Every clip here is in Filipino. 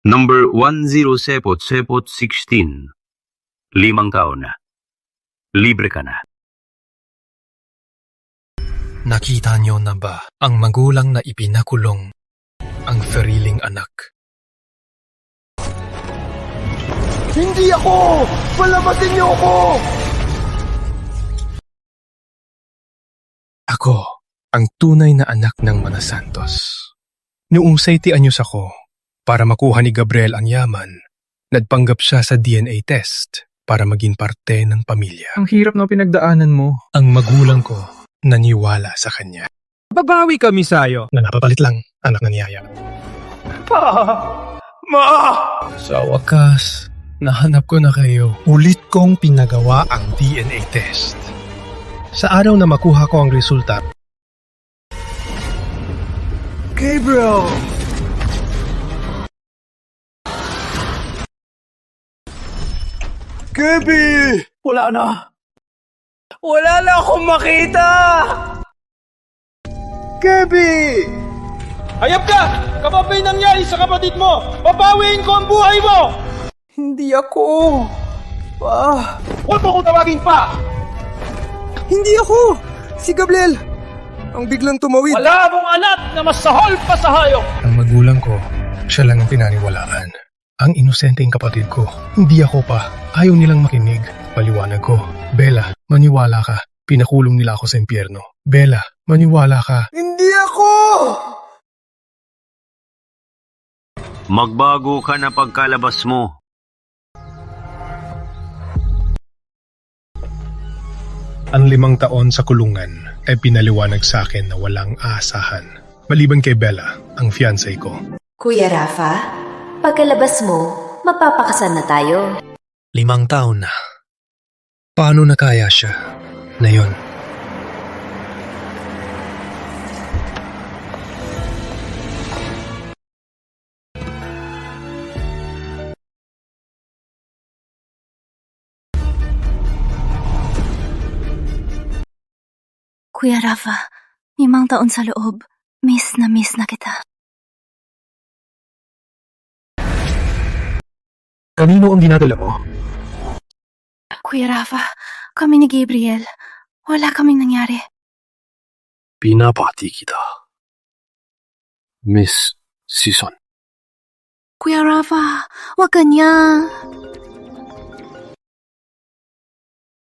Number 10 16. 5 taon na. Libre ka na. Nakita niyo na ba ang magulang na ipinakulong ang sariling anak? Hindi ako! Palabasin niyo ako! Ako, ang tunay na anak ng Manasantos. Noong 7 anyos ako, para makuha ni Gabriel ang yaman, nagpanggap siya sa DNA test para maging parte ng pamilya. Ang hirap na pinagdaanan mo. Ang magulang ko naniwala sa kanya. Babawi kami sa'yo. Na napapalit lang, anak na niyaya. Ma! Sa wakas, nahanap ko na kayo. Ulit kong pinagawa ang DNA test. Sa araw na makuha ko ang resulta, Gabriel! Gabi! Wala na. Wala na akong makita! Gabi! Hayop ka! Kapapay nangyari sa kapatid mo! Babawiin ko ang buhay mo! Hindi ako. Huwag mo kong tawagin pa! Hindi ako! Si Gabriel! Ang biglang tumawid. Wala akong anak na mas sahol pa sa hayop! ang magulang ko, siya lang ang pinaniwalaan. Ang inosenteng kapatid ko, hindi ako pa. Ayaw nilang makinig. Paliwanag ko, Bella, maniwala ka. Pinakulong nila ako sa impyerno. Bella, maniwala ka. Hindi ako! Magbago ka na pagkalabas mo. Ang 5 taon sa kulungan ay pinaliwanag sa akin na walang aasahan. Maliban kay Bella, ang fiancé ko. Kuya Rafa, pagkalabas mo, mapapakasal na tayo. 5 taon na. Paano nakaya siya na yun? Kuya Rafa, 5 taon sa loob. Miss na kita. Kanino ang dinadala mo? Kuya Rafa, kami ni Gabriel. Wala kaming nangyari. Pinapati kita. Miss Season. Kuya Rafa, wag ganyan.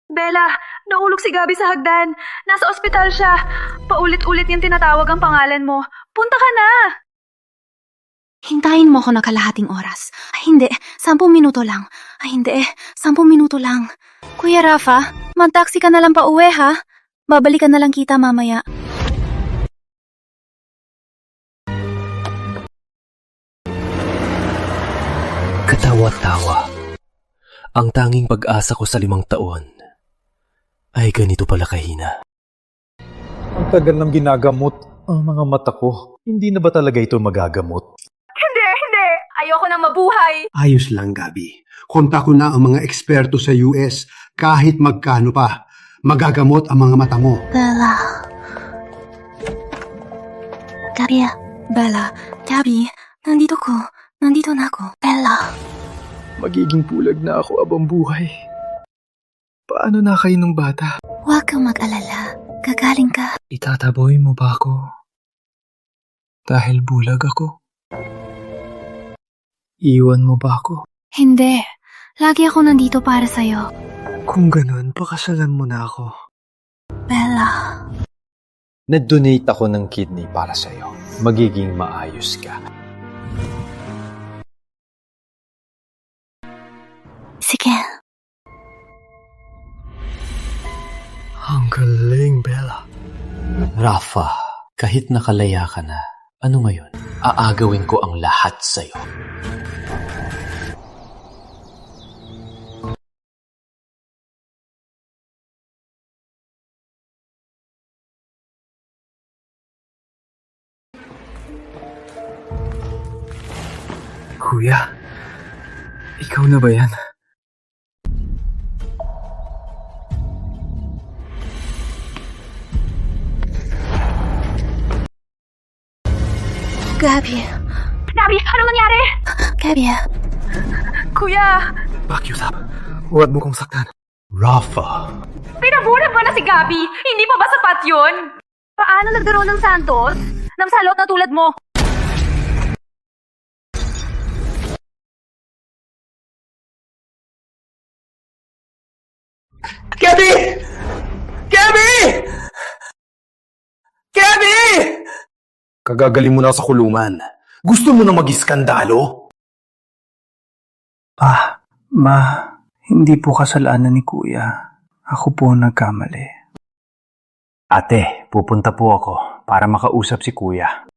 Bella, naulog si Gabi sa hagdan. Nasa ospital siya. Paulit-ulit yung tinatawag ang pangalan mo. Punta ka na! Hintayin mo ako ng kalahating oras. Ay, hindi. 10 minuto lang. Ay, hindi. 10 minuto lang. Kuya Rafa, mag-taxi ka na lang pa uwi, ha? Babalikan na lang kita mamaya. Katawa-tawa. Ang tanging pag-asa ko sa 5 taon ay ganito pala kahina. Ang tagal ng ginagamot ang mga mata ko. Hindi na ba talaga ito magagamot? Hindi! Ayoko nang mabuhay! Ayos lang, Gabi. Konta ko na ang mga eksperto sa US. Kahit magkano pa, magagamot ang mga mata mo. Bella. Gabi. Bella. Gabi. Nandito na ako. Bella. Magiging pulag na ako abang buhay. Paano na kayo ng bata? Huwag kang mag-alala. Gagaling ka. Itataboy mo ba ako? Dahil bulag ako? Iwan mo ba ako? Hindi. Lagi ako nandito para sa'yo. Kung ganun, pakasalan mo na ako. Bella. Nag-donate ako ng kidney para sa'yo. Magiging maayos ka. Sige. Ang galing, Bella. Rafa, kahit nakalaya ka na, ano ngayon? Aagawin ko ang lahat sa'yo. Kuya, ikaw na ba yan? Gabi, Gabi, anong nangyari? Gabby, Kuya, Pakiusap. Huwag mo kong saktan. Rafa, pinabulag ba na si Gabi? Hindi pa ba sapat yun? Paano naglaro ng Santos? Nang salot na tulad mo? Gabby! Gabby! Gabby! Kagagaling mo na sa kulungan. Gusto mo na mag-iskandalo? Hindi po kasalanan ni Kuya. Ako po nagkamali. ate, pupunta po ako para makausap si Kuya.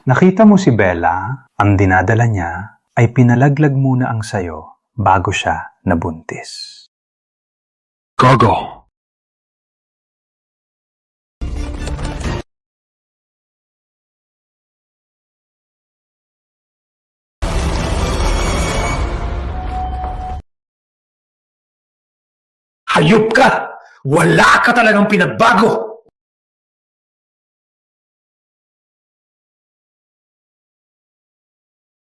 Nakita mo si Bella, ang dinadala niya ay pinalaglag muna ang sayo bago siya nabuntis. Gogo. Hayop ka! Wala ka talagang pinagbago!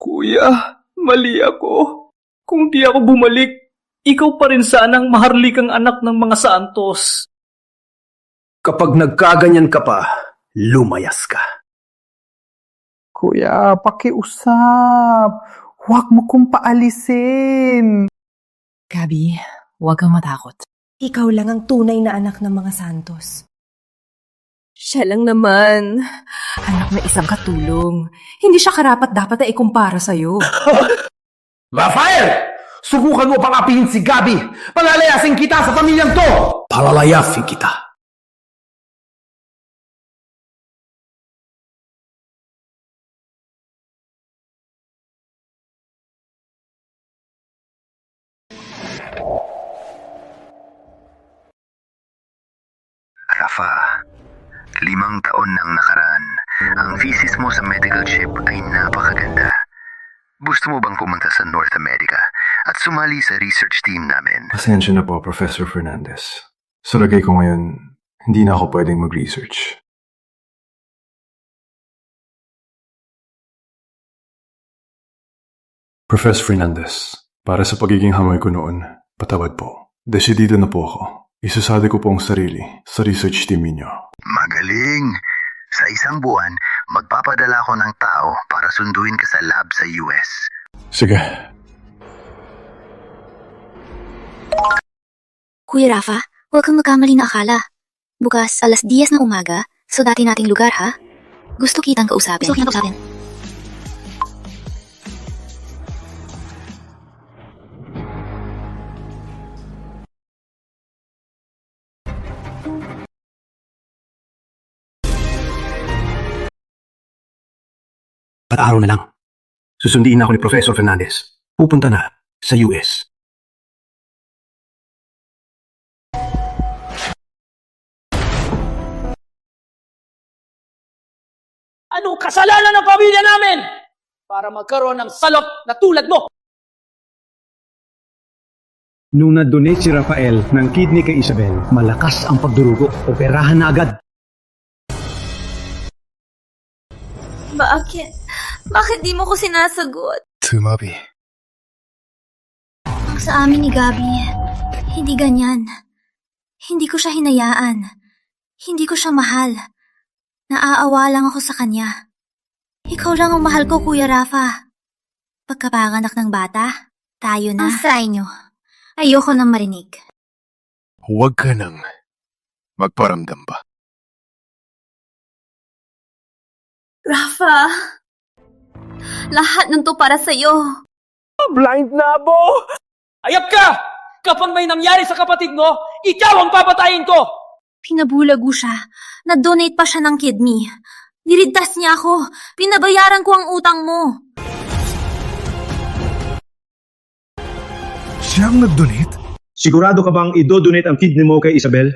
Kuya, mali ako. Kung di ako bumalik, ikaw pa rin sanang maharlikang anak ng mga Santos. Kapag nagkaganyan ka pa, lumayas ka. Kuya, pakiusap. Huwag mo kong paalisin. Gabi, huwag kang matakot. Ikaw lang ang tunay na anak ng mga Santos. Siya lang naman. Anak na isang katulong. Hindi siya karapat-dapat na ikumpara sa'yo. Rafael! Subukan mo pang apihin si Gabi! Palalayasin kita sa pamilyang to! Palalayasin kita! Rafa, 5 taon nang nakaraan. Ang thesis mo sa medical ship ay napakaganda. Gusto mo bang pumunta sa North America at sumali sa research team namin? Pasensya na po, Professor Fernandez. Sa lagay ko ngayon, hindi na ako pwedeng mag-research. Professor Fernandez, para sa pagiging hamay ko noon, patawad po. Desidido na po ako. Isasali ko po ang sarili sa research team ninyo. Magaling! Sa isang buwan, magpapadala ko ng tao para sunduin ka sa lab sa US. Sige. Kuya Rafa, huwag kang magkamali na akala. Bukas, 10:00 ng umaga, sa dati nating lugar ha? Gusto kitang kausapin. Araw na lang. Susundiin ako ni Professor Fernandez. Pupunta na sa US. Anong kasalanan ng pamilya namin para magkaroon ng salot na tulad mo? Nung na-donate si Rafael ng kidney kay Isabel, malakas ang pagdurugo. Operahan na agad. Bakit di mo ko sinasagot? Tumabi. Ang sa amin ni Gabi, hindi ganyan. Hindi ko siya hinayaan. Hindi ko siya mahal. Naaawa lang ako sa kanya. Ikaw lang ang mahal ko, Kuya Rafa. Pagkapanganak ng bata, tayo na. Ang sa inyo. Ayoko nang marinig. Huwag ka nang magparamdam ba? Rafa, lahat ng to para sa'yo. Blind na ako! Ayap ka! Kapag may nangyari sa kapatid mo, ikaw ang papatayin ko! Pinabulago siya. Na-donate pa siya ng kidney. Niligtas niya ako. Pinabayaran ko ang utang mo. Siyang nag-donate? Sigurado ka bang i-donate ang kidney mo kay Isabel?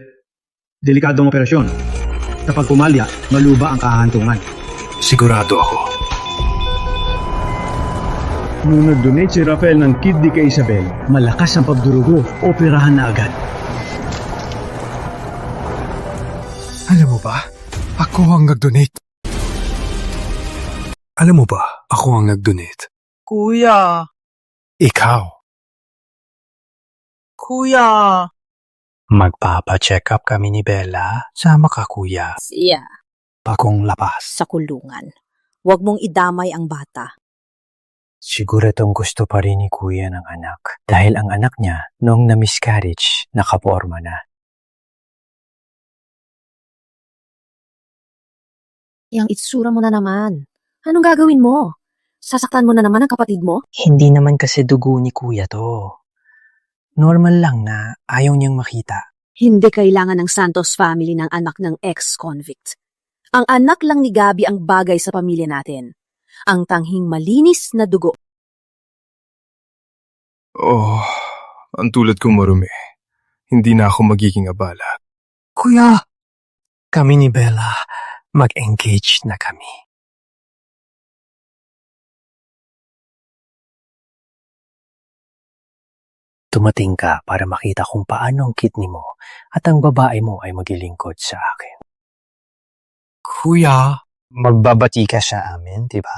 Delikadong operasyon. Kapag pumalya, maluba ang kahantungan. Sigurado ako. Nung nag-donate si Rafael ng kidney kay Isabel, malakas ang pagdurugo. Operahan na agad. Alam mo ba, Ako ang nag-donate. Alam mo ba, ako ang nag-donate. Kuya! Ikaw. Kuya! Magpapa-check up kami ni Bella. Sama ka, kuya. Siya, Bagong labas. sa kulungan. Huwag mong idamay ang bata. Siguradong gusto pa rin ni kuya ng anak. Dahil ang anak niya, noong na-miscarriage, nakaporma na. Yang itsura mo na naman. Anong gagawin mo? Sasaktan mo na naman ang kapatid mo? Hindi naman kasi dugo ni kuya to. Normal lang na ayaw niyang makita. Hindi kailangan ng Santos family ng anak ng ex-convict. Ang anak lang ni Gabi ang bagay sa pamilya natin. Ang tanghing malinis na dugo. Oh, ang tulad kong marumi. Hindi na ako magiging abala. Kuya! Kami ni Bella, mag-engage na kami. Tumating ka para makita kung paano ang kidney mo at ang babae mo ay maglilingkod sa akin. Kuya! Magbabati ka sa amin, di ba?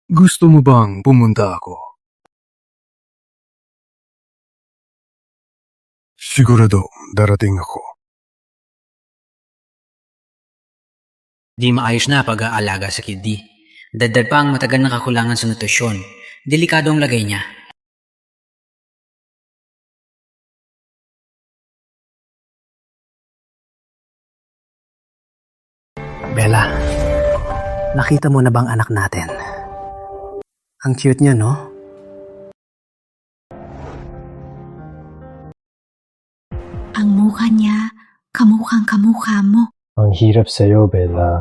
Gusto mo bang pumunta ako? Sigurado, darating ako. Di maayos na pag-aalaga sa kidney. Dagdag pa ang matagal na kakulangan sa nutrisyon. Delikado ang lagay niya. Bella, nakita mo na bang anak natin? Ang cute niya, no? Ang mukha niya, kamukhang kamukha mo. Ang hirap sa'yo, Bella.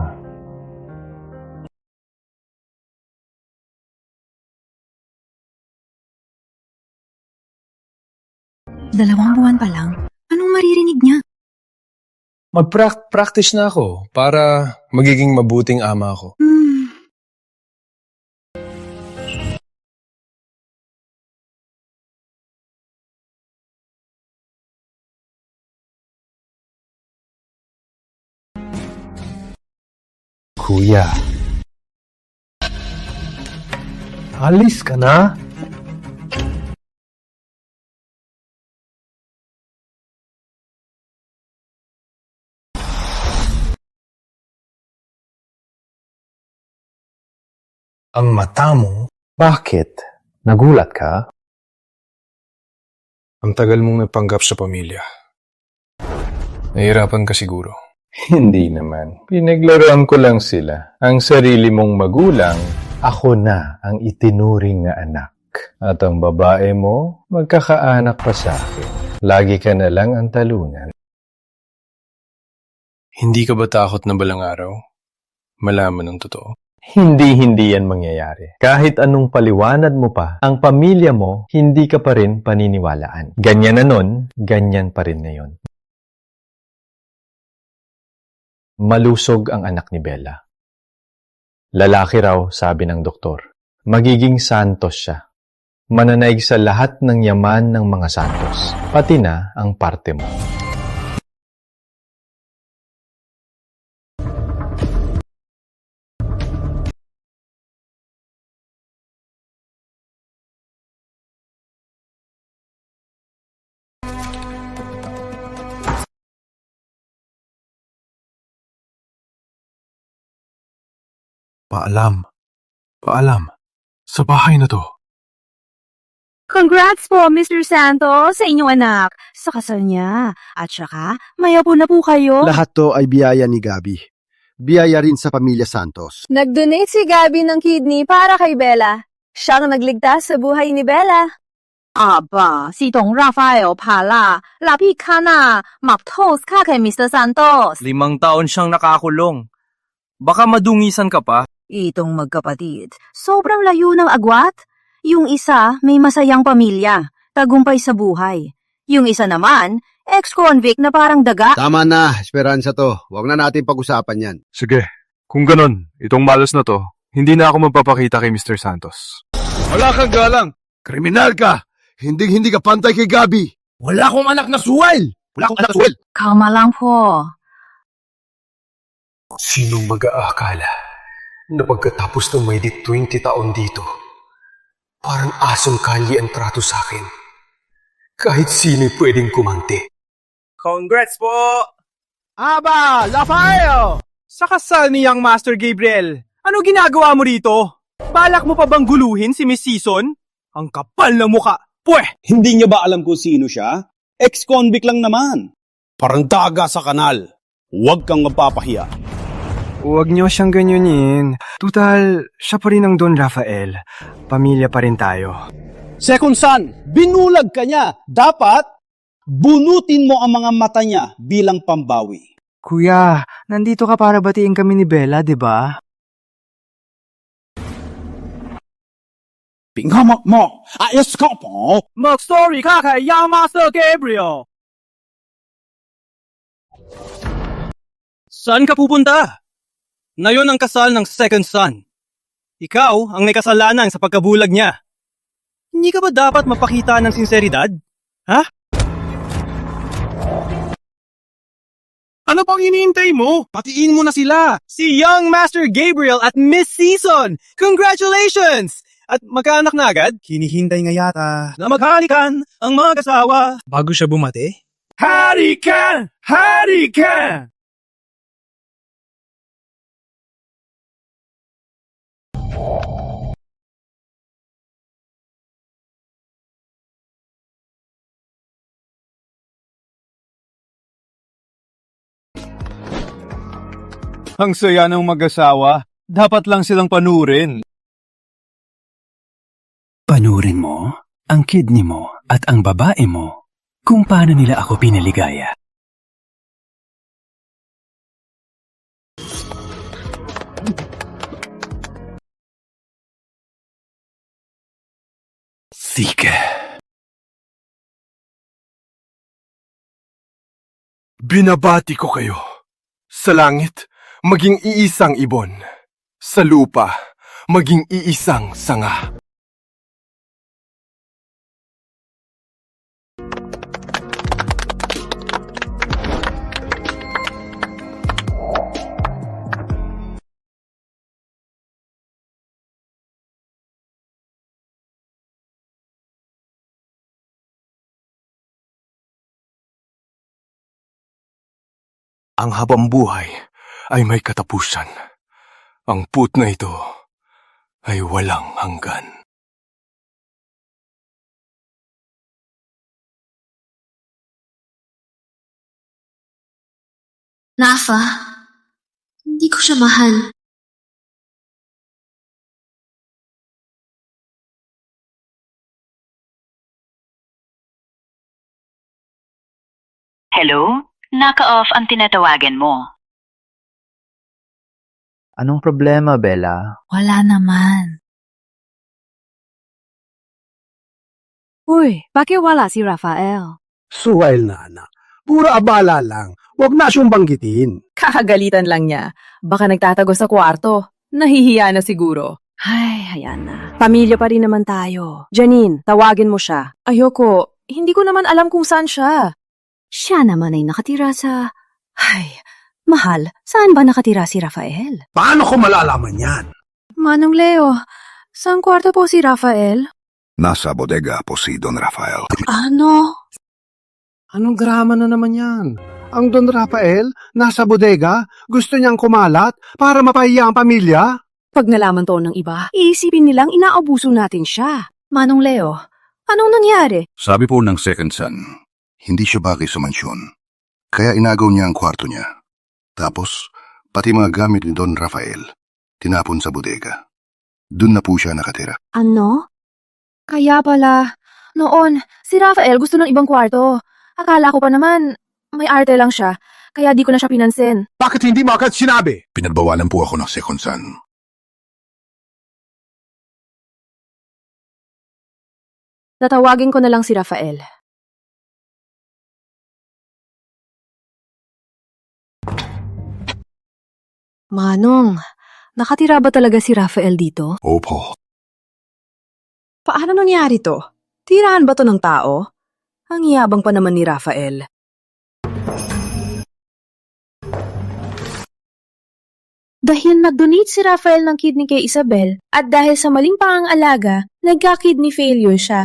Dalawang buwan pa lang. Anong maririnig niya? Mag-practice na ako para magiging mabuting ama ako. Kuya. Alis ka na? Ang mata mo, Bakit? Nagulat ka? ang tagal mong nagpanggap sa pamilya. Nahihirapan ka siguro. Hindi naman. Pinaglaruan ko lang sila. Ang sarili mong magulang, ako na ang itinuring na anak. At ang babae mo, magkakaanak pa sa akin. Lagi ka na lang ang talunan. Hindi ka ba takot na balang araw? Malaman ang totoo. Hindi yan mangyayari. Kahit anong paliwanag mo pa, ang pamilya mo, hindi ka pa rin paniniwalaan. Ganyan na nun, ganyan pa rin ngayon. Malusog ang anak ni Bella. Lalaki raw, sabi ng doktor. Magiging santos siya. Mananaig sa lahat ng yaman ng mga santos, pati na ang parte mo. Paalam. Sa bahay na to. Congrats po, Mr. Santos, sa inyong anak. Sa kasal niya. At saka, mayapo na po kayo. Lahat to ay biyaya ni Gabi. Biyaya rin sa pamilya Santos. Nag-donate si Gabi ng kidney para kay Bella. Siyang nagligtas sa buhay ni Bella. Aba, si Dong Rafael pala. Lapi ka na. Maptos ka kay Mr. Santos. 5 taon siyang nakakulong. Baka madungisan ka pa. Itong magkapatid, sobrang layo ng agwat. Yung isa, may masayang pamilya, tagumpay sa buhay. Yung isa naman, ex-convict na parang daga. Tama na, Esperanza to. Huwag na natin pag-usapan yan. Sige, kung ganon, itong malas na to, hindi na ako magpapakita kay Mr. Santos. Wala kang galang. Kriminal ka. Hindi ka pantay kay Gabi. Wala akong anak na suwal. Kalma lang po. Sinong mag-aakala na pagkatapos ng may 20 taon dito, parang asong kalye ang trato sa akin. Kahit sino'y pwedeng kumante. Congrats po! Aba, Rafael! Sa kasal ni Young Master Gabriel, ano ginagawa mo rito? Balak mo pa bang guluhin si Miss Season? Ang kapal ng muka! Pweh! Hindi niyo ba alam kung sino siya? Ex-convict lang naman. Parang daga sa kanal. Huwag kang magpapahiya. Huwag niyo siyang ganyanin. Tutal, siya pa rin ang Don Rafael. Pamilya pa rin tayo. Second son, binulag ka niya. Dapat, bunutin mo ang mga mata niya bilang pambawi. Kuya, nandito ka para batiin kami ni Bella, di ba? Pingamak mo! Ayos ka po! Mag-story ka kay Young Master Gabriel! Saan ka pupunta? Ngayon ang kasal ng second son. Ikaw ang may kasalanan sa pagkabulag niya. Hindi ka ba dapat mapakita ng sinseridad? Ha? Ano pang hinihintay mo? Patiin mo na sila! Si Young Master Gabriel at Miss Season! Congratulations! At magkaanak na agad? Hinihintay nga yata na maghalikan ang mga kasawa. Bago siya bumati? Hari ka! Hari ka! Ang saya ng mag-asawa. Dapat lang silang panurin. Panurin mo ang kidney mo at ang babae mo kung paano nila ako pinaligaya. Sige. Binabati ko kayo. Sa langit, maging iisang ibon. Sa lupa, maging iisang sanga. Ang habang buhay ay may katapusan. Ang put na ito ay walang hanggan. Rafa, hindi ko siya mahal. Hello? Naka-off ang tinatawagan mo. Anong problema, Bella? Wala naman. Uy, bakit wala si Rafael? Suwail na anak. Puro abala lang. Huwag na siyang banggitin. Kakagalitan lang niya. Baka nagtatago sa kwarto. Nahihiya na siguro. Ay, hayan na. Pamilya pa rin naman tayo. Janine, tawagin mo siya. Ayoko. Hindi ko naman alam kung saan siya. Siya naman ay nakatira sa... Ay, mahal, saan ba nakatira si Rafael? Paano ko malalaman yan? Manong Leo, saan kwarto po si Rafael? Nasa bodega po si Don Rafael. Ano? Anong drama na naman yan? Ang Don Rafael, nasa bodega, gusto niyang kumalat para mapahiya ang pamilya? Pag nalaman to ng iba, iisipin nilang inaabuso natin siya. Manong Leo, anong nangyari? Sabi po ng second son, hindi siya bagay sa mansyon. Kaya inagaw niya ang kwarto niya. Tapos, pati mga gamit ni Don Rafael, tinapon sa bodega. Doon na po siya nakatira. Ano? Kaya pala, noon, si Rafael gusto ng ibang kwarto. Akala ko pa naman, may arte lang siya, kaya di ko na siya pinansin. Bakit hindi mo agad sinabi? Pinagbawalan po ako ng second son. Tatawagin ko na lang si Rafael. Manong, nakatira ba talaga si Rafael dito? Opo. Paano nangyari to? Tirahan ba to ng tao? Ang yabang pa naman ni Rafael. Dahil nag-donate si Rafael ng kidney kay Isabel at dahil sa maling pangangalaga, nagka-kidney failure siya.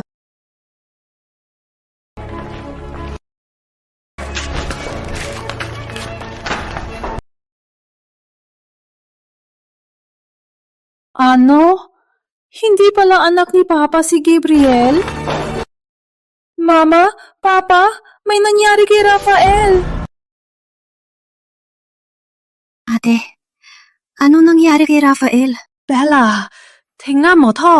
Ano? Hindi pala anak ni Papa si Gabriel? Mama, Papa, may nangyari kay Rafael. Ate, anong nangyari kay Rafael? Bella, tingnan mo to.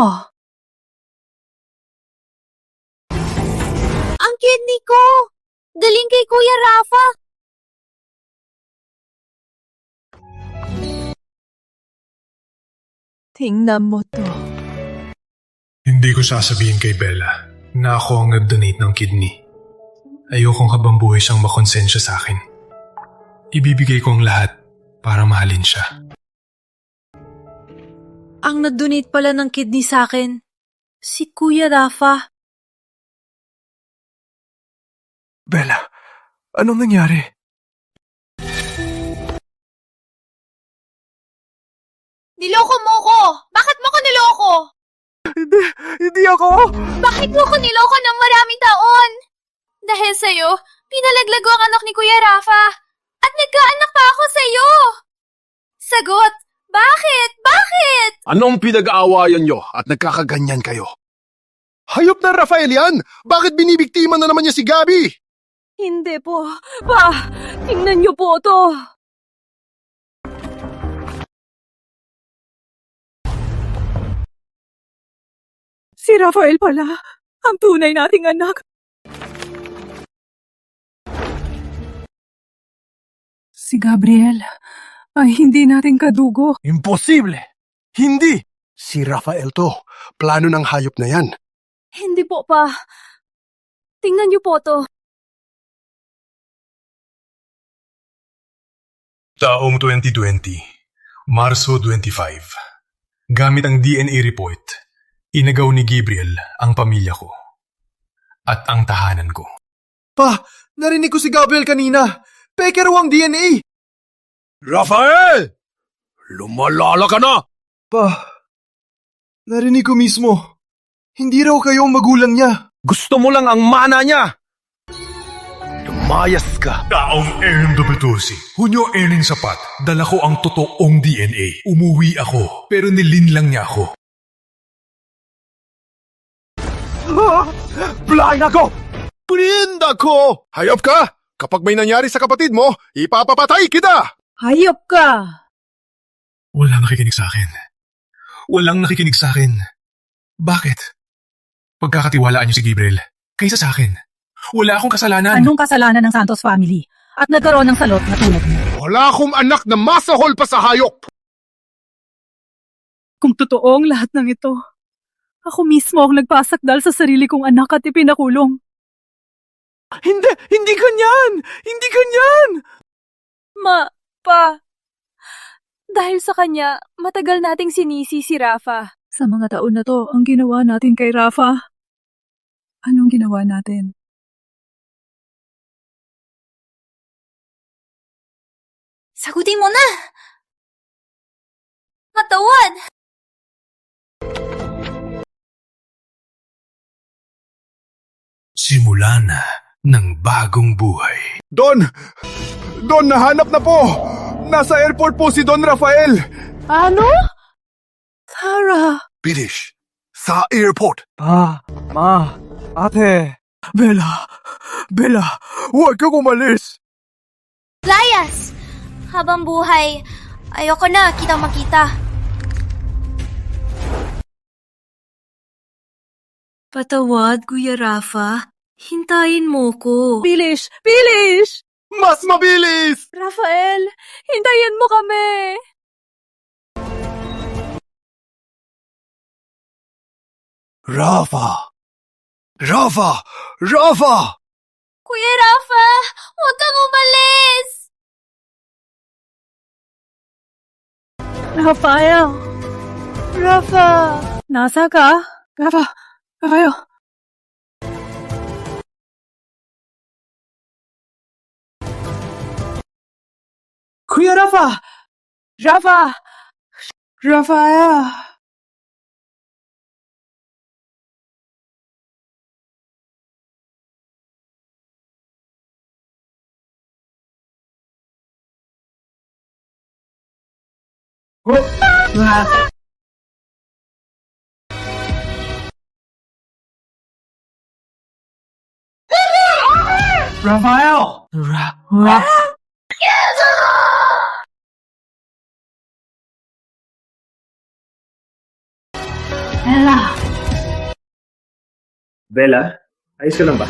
Ang kidney ko! Galing kay Kuya Rafa! Tingnan mo to. Hindi ko sasabihin kay Bella na ako ang nag-donate ng kidney. Ayokong habang buhay siyang makonsensya sa akin. Ibibigay ko ang lahat para mahalin siya. Ang nag-donate pala ng kidney sa akin, si Kuya Rafa. Bella, anong nangyari? Niloko mo ko! Bakit mo ko niloko? Hindi ako! Bakit mo ko niloko ng maraming taon? Dahil sa'yo, pinalaglag ko ang anak ni Kuya Rafa. At nagkaanak pa ako sa'yo! Sagot! Bakit? Bakit? Anong pinag-aawayan nyo at nagkakaganyan kayo? Hayop na Rafael yan! Bakit binibiktima na naman niya si Gabi? Hindi po. Pa, tingnan niyo po to. Si Rafael pala, ang tunay nating anak. Si Gabriel ay hindi nating kadugo. Imposible! Hindi! Si Rafael to. Plano ng hayop na yan. Hindi po pa. Tingnan niyo po to. Taong 2020, Marso 25. Gamit ang DNA report, inagaw ni Gabriel ang pamilya ko at ang tahanan ko. Pa, narinig ko si Gabriel kanina. Peke raw ang DNA. Rafael! Lumalala ka na! Pa, narinig ko mismo. Hindi raw kayo ang magulang niya. Gusto mo lang ang mana niya! Lumayas ka! Taong M14, Hunyo Ening Sapat, dala ko ang totoong DNA. Umuwi ako, pero nilinlang niya ako. Blind ako! Blind ako! Hayop ka! Kapag may nangyari sa kapatid mo, ipapapatay kita! Hayop ka! Walang nakikinig sa akin. Walang nakikinig sa akin. Bakit? Pagkakatiwalaan niyo si Gabriel, kaysa sa akin. Wala akong kasalanan. Anong kasalanan ng Santos family? At nagkaroon ng salot na tulad mo? Wala akong anak na masahol pa sa hayop! Kung totoong lahat ng ito, ako mismo ang nagpasakdal sa sarili kong anak at ipinakulong. Hindi ganyan! Hindi ganyan! Pa, dahil sa kanya, matagal nating sinisi si Rafa. Sa mga taon na to, ang ginawa natin kay Rafa. Anong ginawa natin? Sagutin mo na! Matawad! Simula na ng bagong buhay. Don! Don, nahanap na po! Nasa airport po si Don Rafael! Ano? Tara! Bilish! Sa airport! Pa, ma, ate. Bella! Huwag kang umalis! Layas! Habang buhay, ayoko na kitang makita. Patawad, Kuya Rafa. Hintayin mo ko. Bilis! Bilis! Mas mabilis! Rafael, hintayin mo kami. Rafa! Kuya Rafa, huwag kang umalis! Rafael! Rafa! Nasa ka? Rafa! Rafael! Kuya Rafa! Rafa! Rafael! Rafael! Bella! Bella, ayos ka lang ba?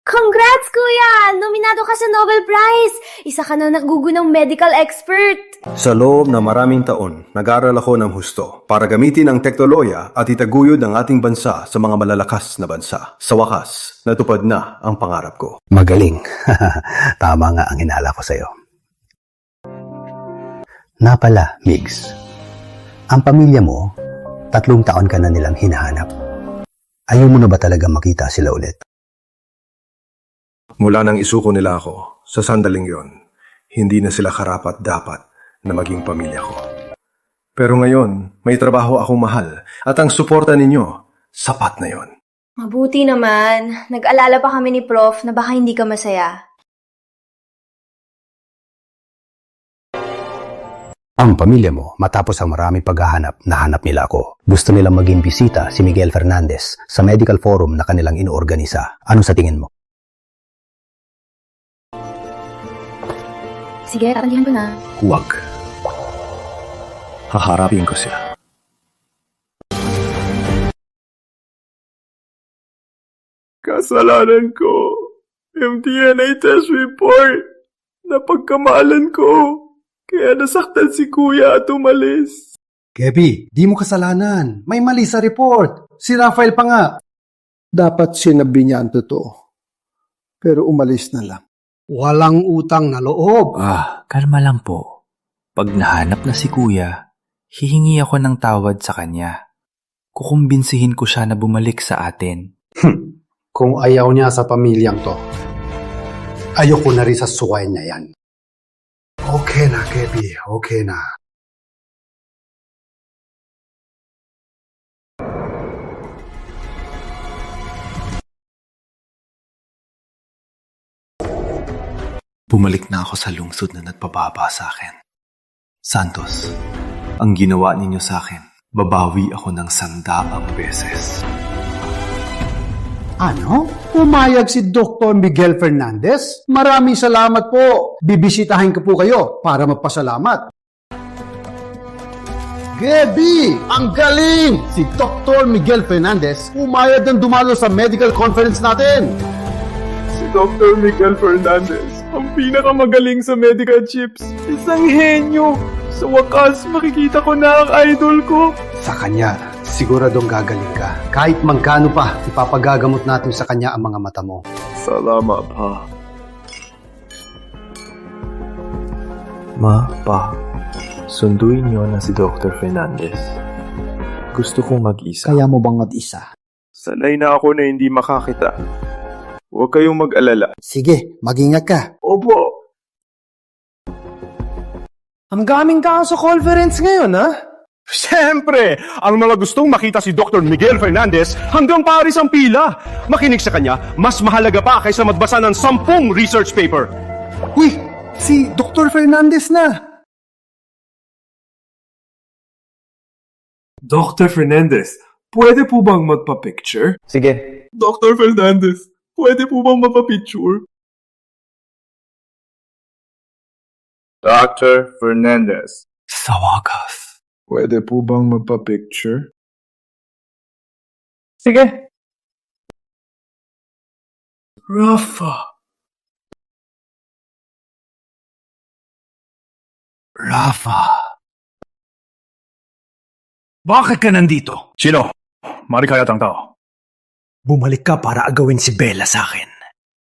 Congrats, Kuya! Nominado ka sa Nobel Prize! Isa ka na nagugunang medical expert! Sa loob ng maraming taon, nag-aral ako ng husto para gamitin ang teknolohiya at itaguyod ang ating bansa sa mga malalakas na bansa. Sa wakas, natupad na ang pangarap ko. Magaling. Tama nga ang hinala ko sa'yo. Napala, Migs. Ang pamilya mo, 3 taon ka na nilang hinahanap. Ayaw mo na ba talaga makita sila ulit? Mula nang isuko nila ako, sa sandaling yon, hindi na sila karapat-dapat na maging pamilya ko. Pero ngayon, may trabaho akong mahal at ang suporta ninyo, sapat na yon. Mabuti naman. Nag-alala pa kami ni Prof na baka hindi ka masaya. Ang pamilya mo, matapos ang maraming paghahanap, nahanap nila ako. Gusto nilang maging bisita si Miguel Fernandez sa medical forum na kanilang inoorganisa. Ano sa tingin mo? Sige, tatanggihan ko na. Huwag. Haharapin ko sila. Kasalanan ko. MDNA test report. Napagkamalan ko. Kaya nasaktan si Kuya at umalis. Gabi, di mo kasalanan. May mali sa report. Si Rafael pa nga. Dapat sinabi niya ang totoo. Pero umalis na lang. Walang utang na loob. Kalma lang po. Pag nahanap na si Kuya, hihingi ako ng tawad sa kanya. Kukumbinsihin ko siya na bumalik sa atin. Kung ayaw niya sa pamilyang to, ayoko na rin sa suway niya yan. Okay na, Gabi. Okay na. Bumalik na ako sa lungsod na nagpababa sa akin. Santos, ang ginawa ninyo sa akin, babawi ako ng 100 beses. Ano? Pumayag si Dr. Miguel Fernandez? Maraming salamat po. Bibisitahin ko po kayo para magpasalamat. Gabi! Ang galing! Si Dr. Miguel Fernandez pumayag ng dumalo sa medical conference natin. Si Dr. Miguel Fernandez, ang pinakamagaling sa medical chips. Isang henyo. Sa wakas, makikita ko na ang idol ko. Sa kanya, siguradong gagaling ka. Kahit magkano pa, ipapagagamot natin sa kanya ang mga mata mo. Salamat, pa. Ma, Pa, sunduin niyo na si Dr. Fernandez. Gusto kong mag-isa. Kaya mo bang mag-isa? Sanay na ako na hindi makakita. Huwag kayong mag-alala. Sige, mag-ingat ka. Opo. Ang daming tao sa conference ngayon, ha? Siyempre! Ang mga gustong makita si Dr. Miguel Fernandez hanggang Paris ang pila. Makinig sa kanya, mas mahalaga pa kaysa magbasa ng 10 research paper. Uy! Si Dr. Fernandez na! Dr. Fernandez, pwede po bang magpa-picture? Sige. Dr. Fernandez, pwede po bang magpa-picture? Dr. Fernandez. Sa wakas. Pwede po bang magpa-picture? Sige. Rafa. Bakit ka nandito? Sino? Marikayat ang tao. Bumalik ka para agawin si Bella sa akin.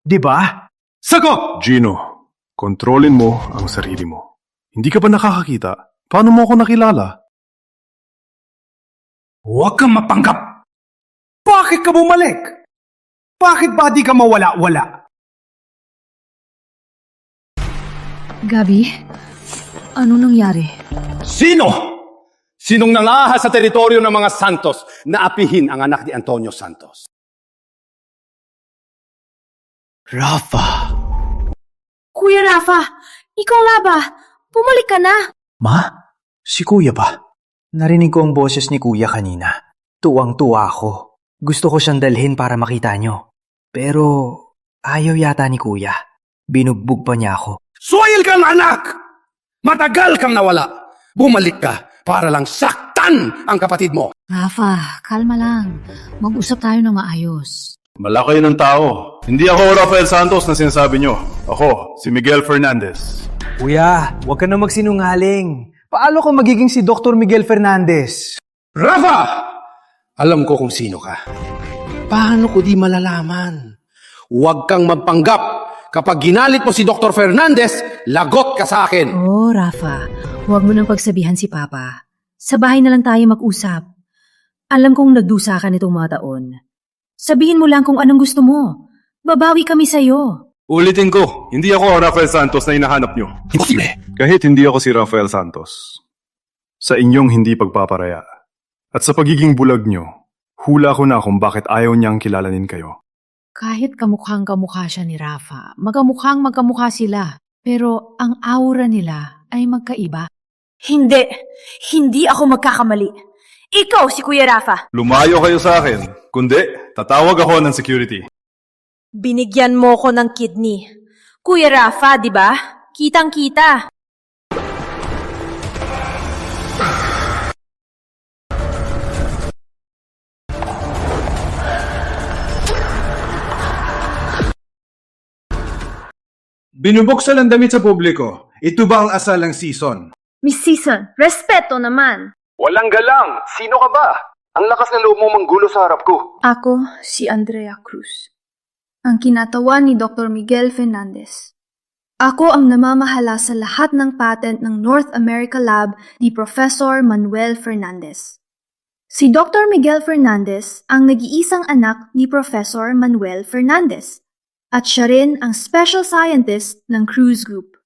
Di ba? Sagot! Gino, kontrolin mo ang sarili mo. Hindi ka ba nakakakita? Paano mo ako nakilala? Huwag kang mapanggap! Bakit ka bumalik? Bakit ba di ka mawala-wala? Gabi, ano nangyari? Sino? Sinong nangahas sa teritoryo ng mga Santos na apihin ang anak ni Antonio Santos? Rafa! Kuya Rafa, ikaw nga ba? Pumalik ka na. Ma? Si Kuya ba? Narinig ko ang boses ni Kuya kanina. Tuwang-tuwa ako. Gusto ko siyang dalhin para makita nyo. Pero ayaw yata ni Kuya. Binugbog pa niya ako. Soil kang anak! Matagal kang nawala. Bumalik ka para lang saktan ang kapatid mo. Rafa, kalma lang. Mag-usap tayo ng maayos. Malaki ng tao. Hindi ako Rafael Santos na sinasabi nyo. Ako, si Miguel Fernandez. Kuya, huwag ka na magsinungaling. Paano ko magiging si Dr. Miguel Fernandez? Rafa! Alam ko kung sino ka. Paano ko di malalaman? Huwag kang magpanggap. Kapag ginalit mo si Dr. Fernandez, lagot ka sa akin. Oh, Rafa, huwag mo nang pagsabihan si Papa. Sa bahay na lang tayo mag-usap. Alam kong nagdusa ka nitong mga taon. Sabihin mo lang kung anong gusto mo. Babawi kami sa'yo. Ulitin ko, hindi ako Rafael Santos na hinahanap nyo. Imposible! Kahit hindi ako si Rafael Santos. Sa inyong hindi pagpaparaya. At sa pagiging bulag nyo, hula ko na kung bakit ayaw niyang kilalanin kayo. Kahit kamukhang-kamukha siya ni Rafa, magkamukha sila. Pero ang aura nila ay magkaiba. Hindi! Hindi ako magkakamali. Ikaw si Kuya Rafa. Lumayo kayo sa akin. Kundi, tatawag ako ng security. Binigyan mo ko ng kidney. Kuya Rafa, di ba? Kitang-kita. Binubuksan ang damit sa publiko. Ito ba ang asal ng season? Miss Season, respeto naman. Walang galang! Sino ka ba? Ang lakas ng loob mo manggulo sa harap ko. Ako si Andrea Cruz, ang kinatawan ni Dr. Miguel Fernandez. Ako ang namamahala sa lahat ng patent ng North America Lab ni Professor Manuel Fernandez. Si Dr. Miguel Fernandez ang nag-iisang anak ni Professor Manuel Fernandez at siya rin ang special scientist ng Cruz Group.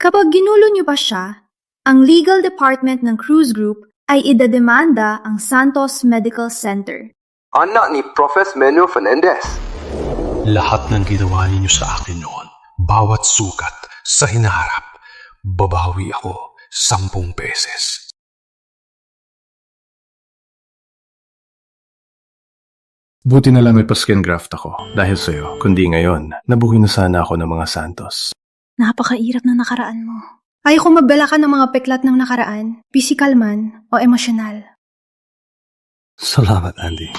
Kapag ginulo niyo pa siya, ang legal department ng Cruz Group ay idademanda ang Santos Medical Center. Anak ni Professor Manuel Fernandez. Lahat ng ginawa ninyo sa akin noon, bawat sukat sa hinaharap, babawi ako 10 beses. Buti na lang may pa-skin graft ako dahil sa'yo. Kundi ngayon, nabuhay na sana ako ng mga Santos. Napakairap na nakaraan mo. Ayoko mabala ka ng mga peklat ng nakaraan, physical man o emosyonal. Salamat, Andy.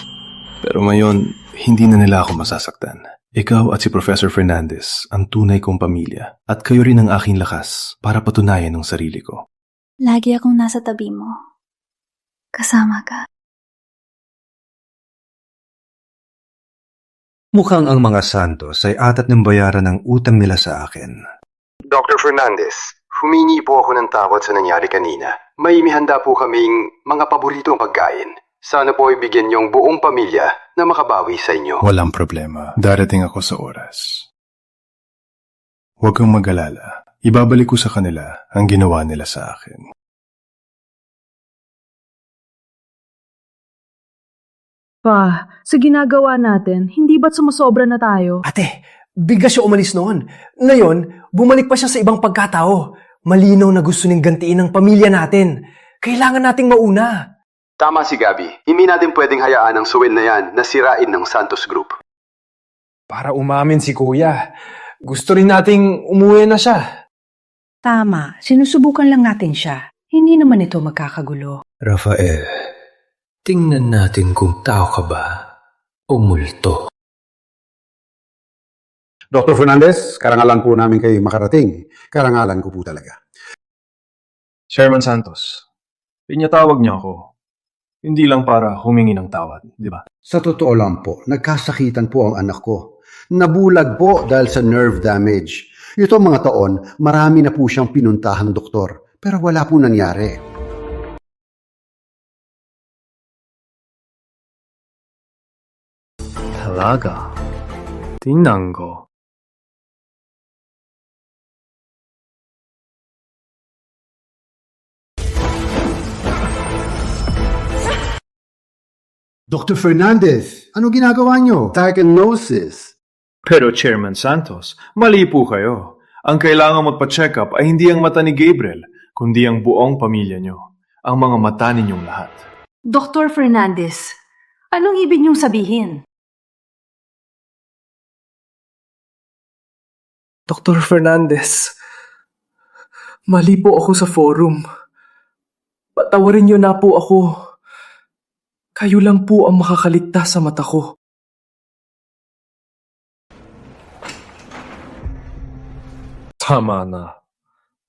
Pero ngayon, hindi na nila ako masasaktan. Ikaw at si Professor Fernandez ang tunay kong pamilya at kayo rin ang aking lakas para patunayan ang sarili ko. Lagi akong nasa tabi mo. Kasama ka. Mukhang ang mga Santos ay atat ng bayaran ng utang nila sa akin. Dr. Fernandez, humingi po ako ng tawad sa nangyari kanina. May mihanda po kaming mga paboritong pagkain. Sana po ibigyan niyong buong pamilya na makabawi sa inyo. Walang problema. Darating ako sa oras. Huwag kang mag-alala. Ibabalik ko sa kanila ang ginawa nila sa akin. Pa, sa ginagawa natin, hindi ba't sumusobra na tayo? Ate, bigla siya umalis noon. Ngayon, bumalik pa siya sa ibang pagkatao. Malinaw na gusto niyang gantiin ang pamilya natin. Kailangan nating mauna. Tama si Gabi. Hindi natin pwedeng hayaan ang suwel na yan na sirain ng Santos Group. Para umamin si Kuya. Gusto rin nating umuwi na siya. Tama, sinusubukan lang natin siya. Hindi naman ito magkakagulo. Rafael, tingnan natin kung tao ka ba o multo. Dr. Fernandez, karangalan po namin kayo makarating. Karangalan ko po talaga. Chairman Santos, pinatawag niyo ako. Hindi lang para humingi ng tawad, di ba? Sa totoo lang po, nagkasakitan po ang anak ko. Nabulag po dahil sa nerve damage. Ito mga taon, marami na po siyang pinuntahang doktor. Pero wala po nangyari. Talaga? Tingnan ko. Dr. Fernandez, ano ginagawa niyo? Diagnosis. Pero Chairman Santos, mali po kayo. Ang kailangan magpa-check up ay hindi ang mata ni Gabriel, kundi ang buong pamilya niyo. Ang mga mata ninyong lahat. Dr. Fernandez, anong ibig niyong sabihin? Dr. Fernandez, mali po ako sa forum. Patawarin niyo na po ako. Kayo lang po ang makakaligtas sa mata ko. Tama na.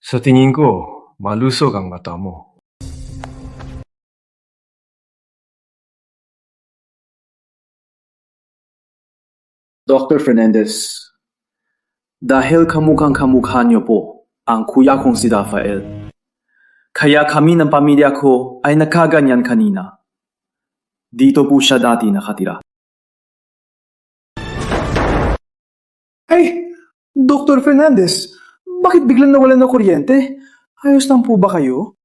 Sa tingin ko, malusog ang mata mo. Dr. Fernandez, dahil kamukhang-kamukha niyo po ang kuya kong si Rafael, kaya kami ng pamilya ko ay nakaganyan kanina. Dito po siya dati nakatira. Ay, Dr. Fernandez, bakit biglang nawalan ng kuryente? Ayos lang po ba kayo?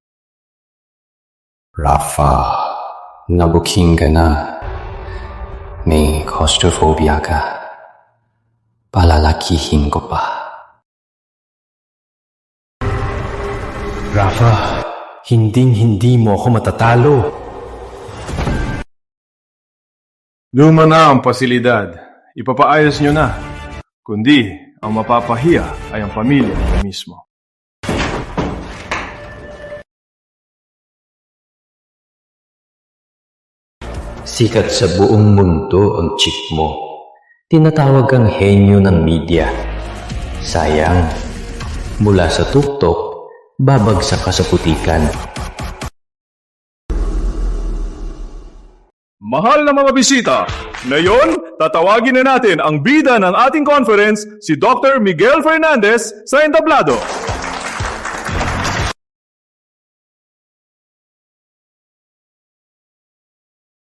Rafa, nabuking ka na. May claustrophobia ka. Palalakihin ko pa. Rafa, hinding-hindi mo ako matatalo. Luma na ang pasilidad. Ipapaayos nyo na. Kundi, ang mapapahiya ay ang pamilya niyo mismo. Sikat sa buong mundo ang chick mo. Tinatawag kang henyo ng media. Sayang, mula sa tuktok, babagsak ka sa putikan. Mahal na mga bisita, ngayon tatawagin na natin ang bida ng ating conference, si Dr. Miguel Fernandez sa entablado.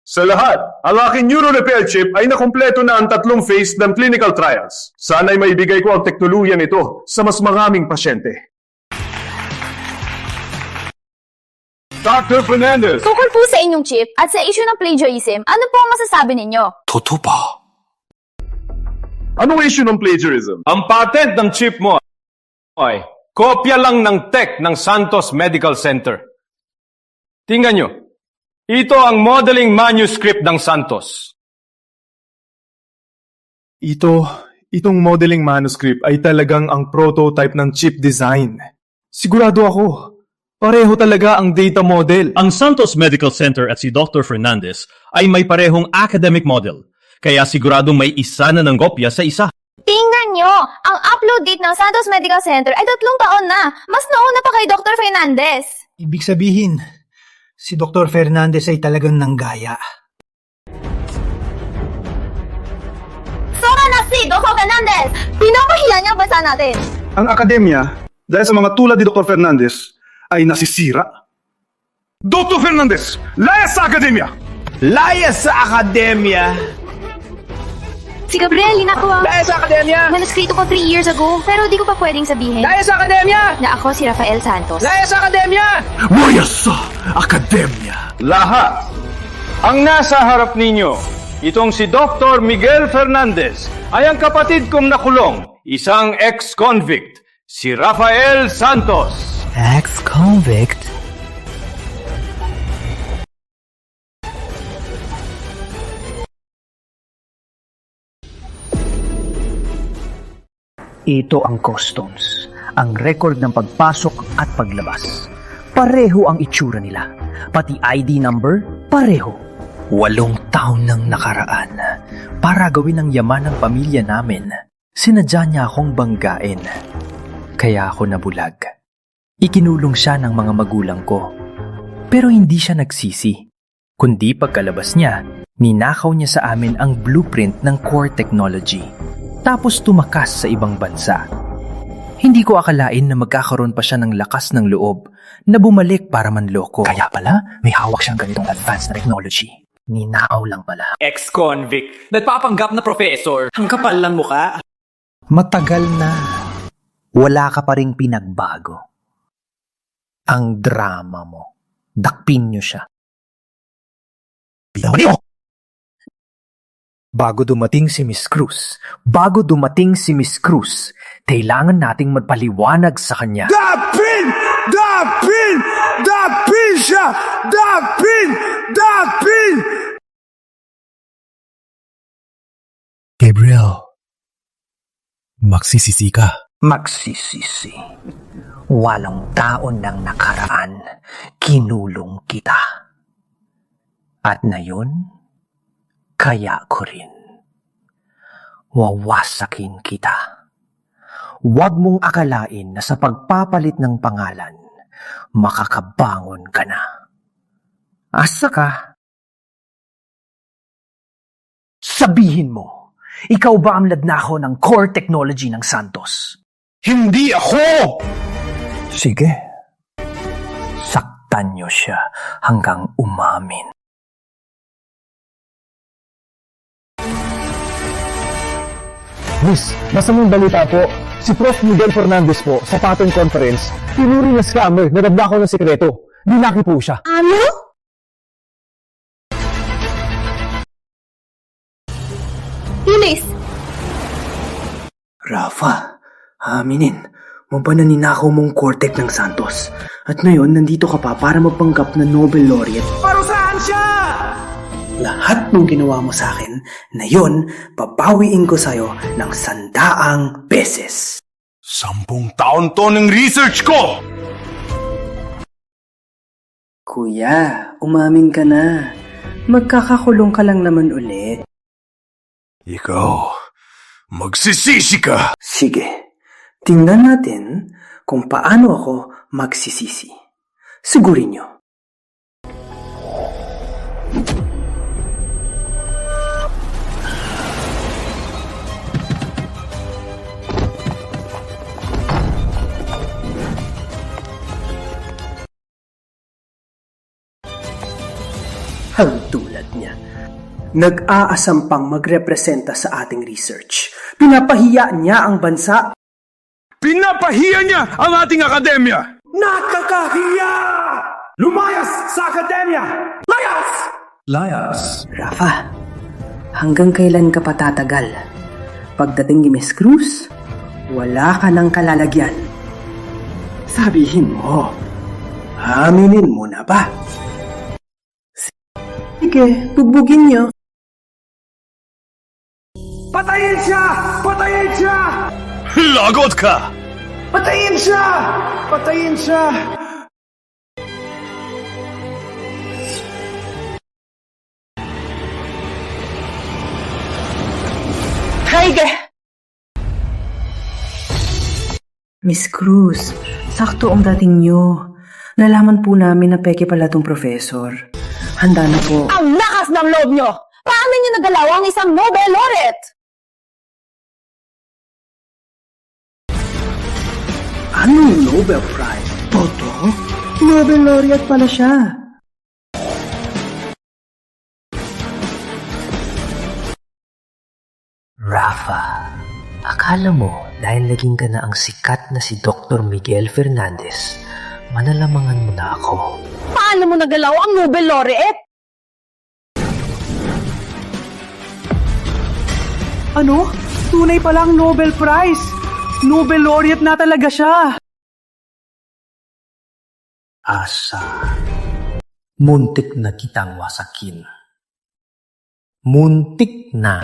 Sa lahat, ang aking neuro repair chip ay nakumpleto na ang 3 phase ng clinical trials. Sana'y maibigay ko ang teknolohiya nito sa mas maraming pasyente. Dr. Fernandez! Tungkol po sa inyong chip at sa issue ng plagiarism, ano po ang masasabi ninyo? Totoo ba? Anong issue ng plagiarism? Ang patent ng chip mo ay kopya lang ng tech ng Santos Medical Center. Tingnan nyo. Ito ang modeling manuscript ng Santos. Itong modeling manuscript ay talagang ang prototype ng chip design. Sigurado ako. Pareho talaga ang data model. Ang Santos Medical Center at si Dr. Fernandez ay may parehong academic model, kaya siguradong may isa na ng kopya sa isa. Tingnan nyo! Ang upload date ng Santos Medical Center ay 3 taon na! Mas nauna pa kay Dr. Fernandez! Ibig sabihin, si Dr. Fernandez ay talagang nanggaya. Sora na si Dr. Fernandez! Pinapahiya niya basa natin! Ang akademya, dahil sa mga tulad ni Dr. Fernandez, ay nasisira. Dr. Fernandez, layas sa akademya! Layas sa akademya! Si Gabriel, linako. Layas sa akademya! Manuskrito ko 3 years ago, pero di ko pa pwedeng sabihin. Layas sa akademya! Na ako si Rafael Santos. Layas sa akademya! Layas sa akademya! Lahat! Ang nasa harap ninyo, itong si Dr. Miguel Fernandez ay ang kapatid kong nakulong, isang ex-convict, si Rafael Santos. Ex-convict? Ito ang customs, ang record ng pagpasok at paglabas. Pareho ang itsura nila, pati ID number, pareho. 8 taon nang nakaraan. Para gawin ang yaman ng pamilya namin, sinadya niya akong banggain. Kaya ako nabulag. Ikinulong siya ng mga magulang ko. Pero hindi siya nagsisi. Kundi pagkalabas niya, ninakaw niya sa amin ang blueprint ng core technology. Tapos tumakas sa ibang bansa. Hindi ko akalain na magkakaroon pa siya ng lakas ng loob na bumalik para manloko. Kaya pala, may hawak siyang ganitong advanced na technology. Ninakaw lang pala. Ex-convict, nagpapanggap na professor. Ang kapal lang mukha. Matagal na. Wala ka pa ring pinagbago. Ang drama mo. Dakpin niyo siya. Bitawan niyo! Bago dumating si Miss Cruz, kailangan nating magpaliwanag sa kanya. Dapin siya! Dapin! Gabriel, magsisisi ka. Magsisisi. 8 taon nang nakaraan, kinulong kita. At ngayon, kaya ko rin. Wawasakin kita. Huwag mong akalain na sa pagpapalit ng pangalan, makakabangon ka na. Asa ka? Sabihin mo, ikaw ba ang ladnakaw ng core technology ng Santos? Hindi ako! Sige. Saktan niyo siya hanggang umamin. Miss, nasa mong balita po, si Prof. Miguel Fernandez po sa Patton Conference, pinuri na scammer na nagnakaw ng sekreto. Dinaki po siya. Ano? Yulis! Rafa, aminin, mo ba na ninakaw mong Cortec ng Santos? At ngayon, nandito ka pa para magpanggap na Nobel laureate? Parusahan siya! Lahat ng ginawa mo sa akin, na yun, papawiin ko sa'yo ng 100 beses. 10 taon to ng research ko! Kuya, umamin ka na. Magkakakulong ka lang naman ulit. Ikaw, magsisisi ka! Sige, tingnan natin kung paano ako magsisisi. Sigurin niyo. Ang tulad niya. Nag-aasam pang magrepresenta sa ating research. Pinapahiya niya ang bansa. Pinapahiya niya ang ating akademya! Nakakahiya! Lumayas sa akademya! Layas! Rafa, hanggang kailan ka pa tatagal? Pagdating ni Miss Cruz, wala ka ng kalalagyan. Sabihin mo, aminin mo na ba? Sige, bugbugin niyo. Patayin siya! Patayin siya! Lagot ka! Patayin siya! Patayin siya! Haige! Miss Cruz, sakto ang dating niyo. Nalaman po namin na peke pala tong professor. Handa na po. Ang lakas ng loob nyo! Paano nyo nagalaw ang isang Nobel laureate? Anong Nobel Prize? Toto? Nobel laureate pala siya. Rafa, akala mo dahil naging ka na ang sikat na si Dr. Miguel Fernandez, manalamangan mo na ako. Paano mo nagalaw ang Nobel laureate? Ano? Tunay palang Nobel Prize! Nobel laureate na talaga siya! Asa, muntik na kitang wasakin. Muntik na.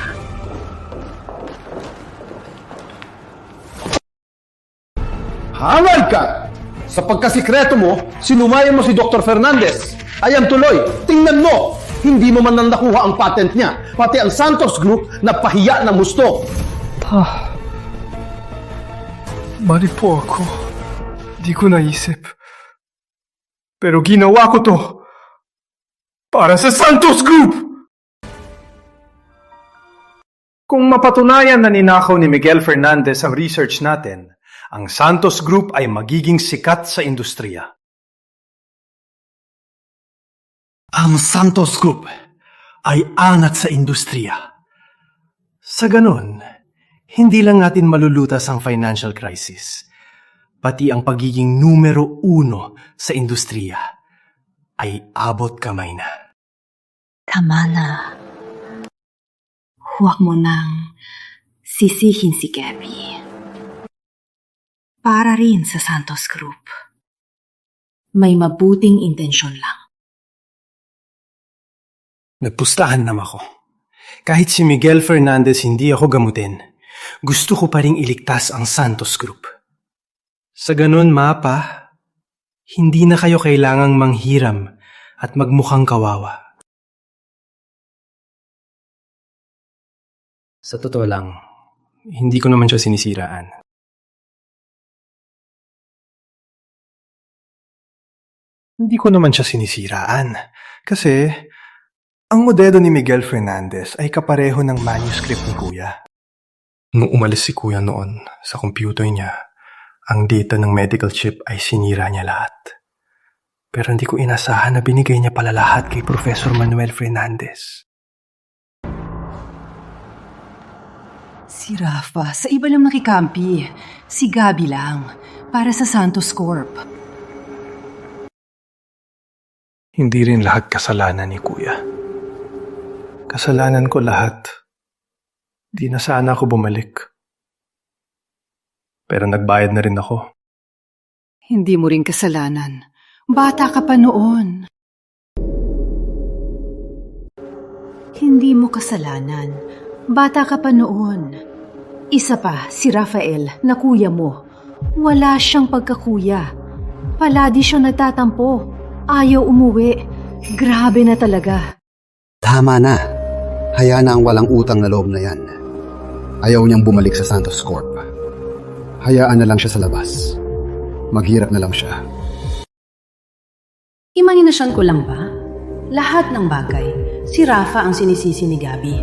Hangal ka! Sa pagkasikreto mo, sinumayan mo si Dr. Fernandez. Ayan tuloy, tingnan mo! Hindi mo man nang nakuha ang patent niya. Pati ang Santos Group napahiya ng husto. Pa, mali po ako. Di ko naisip. Pero ginawa ko to para sa Santos Group! Kung mapatunayan na ninakaw ni Miguel Fernandez ang research natin, ang Santos Group ay magiging sikat sa industriya. Ang Santos Group ay angat sa industriya. Sa ganon, hindi lang natin malulutas ang financial crisis, pati ang pagiging numero 1 sa industriya ay abot kamay na. Tama na. huwag mo nang sisihin si Gabby. Para rin sa Santos Group. May mabuting intensyon lang. Nagpustahan naman ako. Kahit si Miguel Fernandez hindi ako gamutin, gusto ko pa ring iligtas ang Santos Group. Sa ganun, Mapa, hindi na kayo kailangang manghiram at magmukhang kawawa. Sa totoo lang, hindi ko naman siya sinisiraan. Hindi ko naman siya sinisiraan kasi ang modelo ni Miguel Fernandez ay kapareho ng manuscript ni Kuya. Nung umalis si Kuya noon sa computer niya, ang data ng medical chip ay sinira niya lahat. Pero hindi ko inasahan na binigay niya pala lahat kay Professor Manuel Fernandez. Si Rafa, sa iba lang nakikampi. Si Gabi lang, para sa Santos Corp. Hindi rin lahat kasalanan ni Kuya. Kasalanan ko lahat. Di na sana ako bumalik. Pero nagbayad na rin ako. Hindi mo rin kasalanan. Bata ka pa noon. Hindi mo kasalanan. Bata ka pa noon. Isa pa, si Rafael, na kuya mo. Wala siyang pagkakuya. Paladi siyang nagtatampo. Ayaw umuwi. Grabe na talaga. Tama na. Hayaan na ang walang utang na loob na yan. Ayaw niyang bumalik sa Santos Corp. Hayaan na lang siya sa labas. Maghirap na lang siya. Imahinasyon ko lang ba? Lahat ng bagay, si Rafa ang sinisisi ni Gabi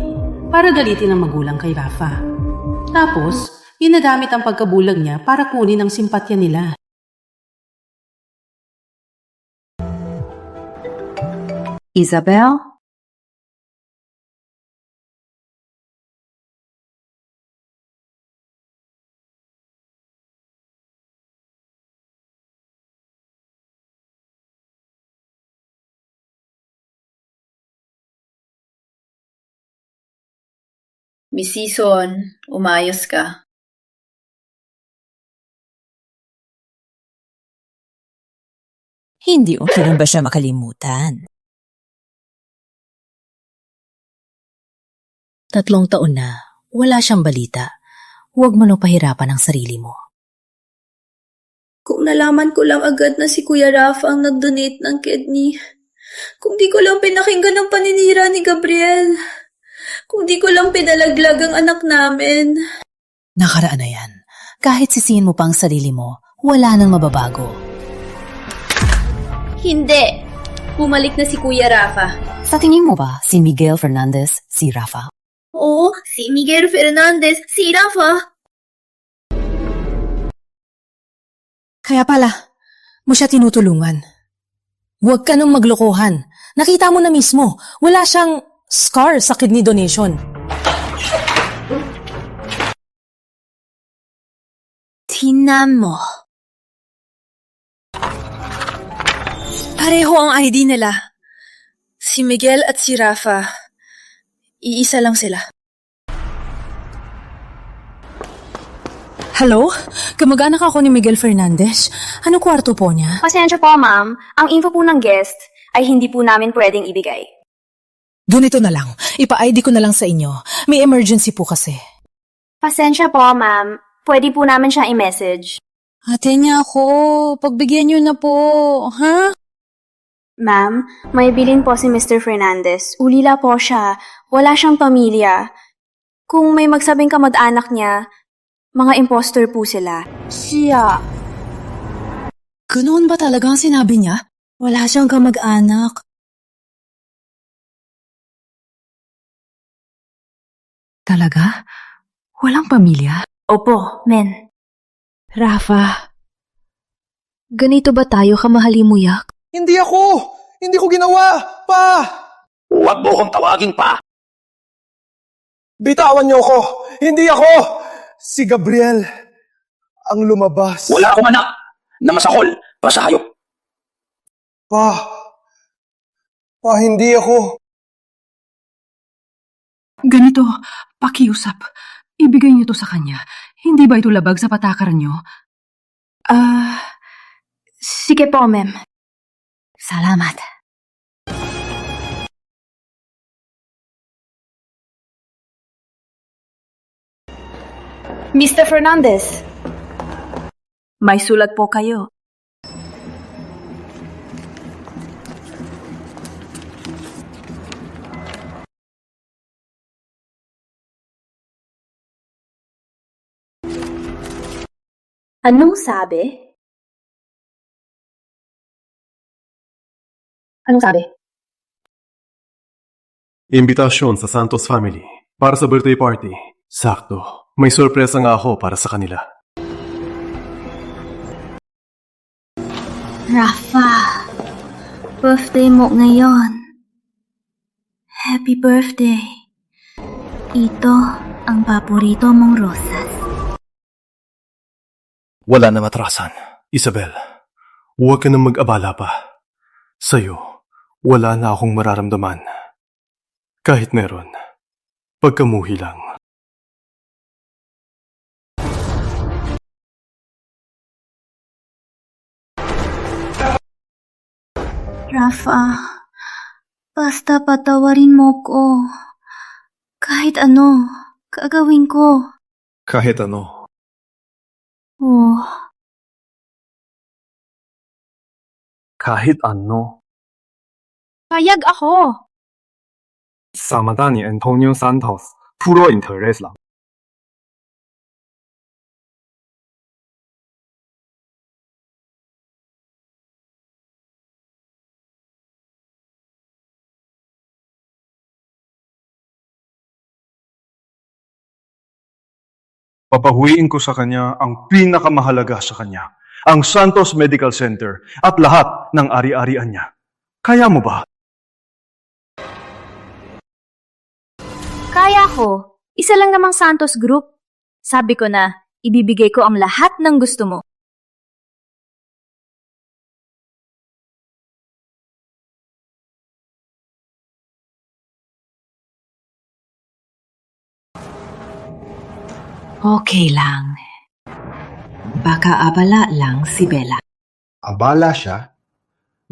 para galitin ang magulang kay Rafa. Tapos, ginagamit ang pagkabulag niya para kunin ang simpatya nila. Isabel? Miss Season, umayos ka. Hindi kailan ba siya makalimutan? 3 taon na, wala siyang balita. Huwag mo nang pahirapan ang sarili mo. Kung nalaman ko lang agad na si Kuya Rafa ang nag-donate ng kidney. Kung di ko lang pinakinggan ang paninira ni Gabriel. Kung di ko lang pinalaglag ang anak namin. Nakaraan na yan. Kahit sisihin mo pa ang sarili mo, wala nang mababago. Hindi. Bumalik na si Kuya Rafa. Sa tingin mo ba si Miguel Fernandez si Rafa? Oo, si Miguel Fernandez, si Rafa. Kaya pala, mo siya tinutulungan. Huwag ka nang maglokohan. Nakita mo na mismo, wala siyang scar sa kidney donation. Tingnan mo. Pareho ang ID nila. Si Miguel at si Rafa. Iisa lang sila. Hello? Kamag-anak ako ni Miguel Fernandez. Anong kwarto po niya? Pasensya po, ma'am. Ang info po ng guest ay hindi po namin pwedeng ibigay. Ganito na lang. Ipa-ID ko na lang sa inyo. May emergency po kasi. Pasensya po, ma'am. Pwede po namin siya i-message. Ate niya ako. Pagbigyan niyo na po. Ha? Ma'am, may bilin po si Mr. Fernandez. Ulila po siya. Wala siyang pamilya. Kung may magsabing kamag-anak niya, mga imposter po sila. Siya. Ganoon ba talaga ang sinabi niya? Wala siyang kamag-anak. Talaga? Walang pamilya? Opo, men. Rafa, ganito ba tayo kamahalimuyak? Hindi ako! Hindi ko ginawa! Pa! Huwag mo kong tawagin pa! Bitawan niyo ako! Hindi ako! Si Gabriel ang lumabas. Wala akong anak na masakol pa sa hayop. Pa, hindi ako. Ganito, pakiusap. Ibigay niyo to sa kanya. Hindi ba ito labag sa patakaran niyo? Sige po, ma'am. Salamat. Mr. Fernandez. May sulat po kayo. Anong sabi? Anong sabi? Imbitasyon sa Santos family para sa birthday party. Sakto. May sorpresa nga ako para sa kanila. Rafa, birthday mo ngayon. Happy birthday. Ito ang paborito mong rosas. Wala na matrasan. Isabel, huwag ka nang mag-abala pa. Sa'yo, wala na akong mararamdaman. Kahit meron, pagkamuhi lang. Rafa, basta patawarin mo ko. Kahit ano, gagawin ko. Kahit ano. Oh, Kahit ano. Payag ako. Sa mata ni Antonio Santos, puro interes lang. Papahuwiin ko sa kanya ang pinakamahalaga sa kanya, ang Santos Medical Center at lahat ng ari-arian niya. Kaya mo ba? Kaya ko. Isa lang namang Santos Group. Sabi ko na, ibibigay ko ang lahat ng gusto mo. Okay lang. Baka abala lang si Bella. Abala siya?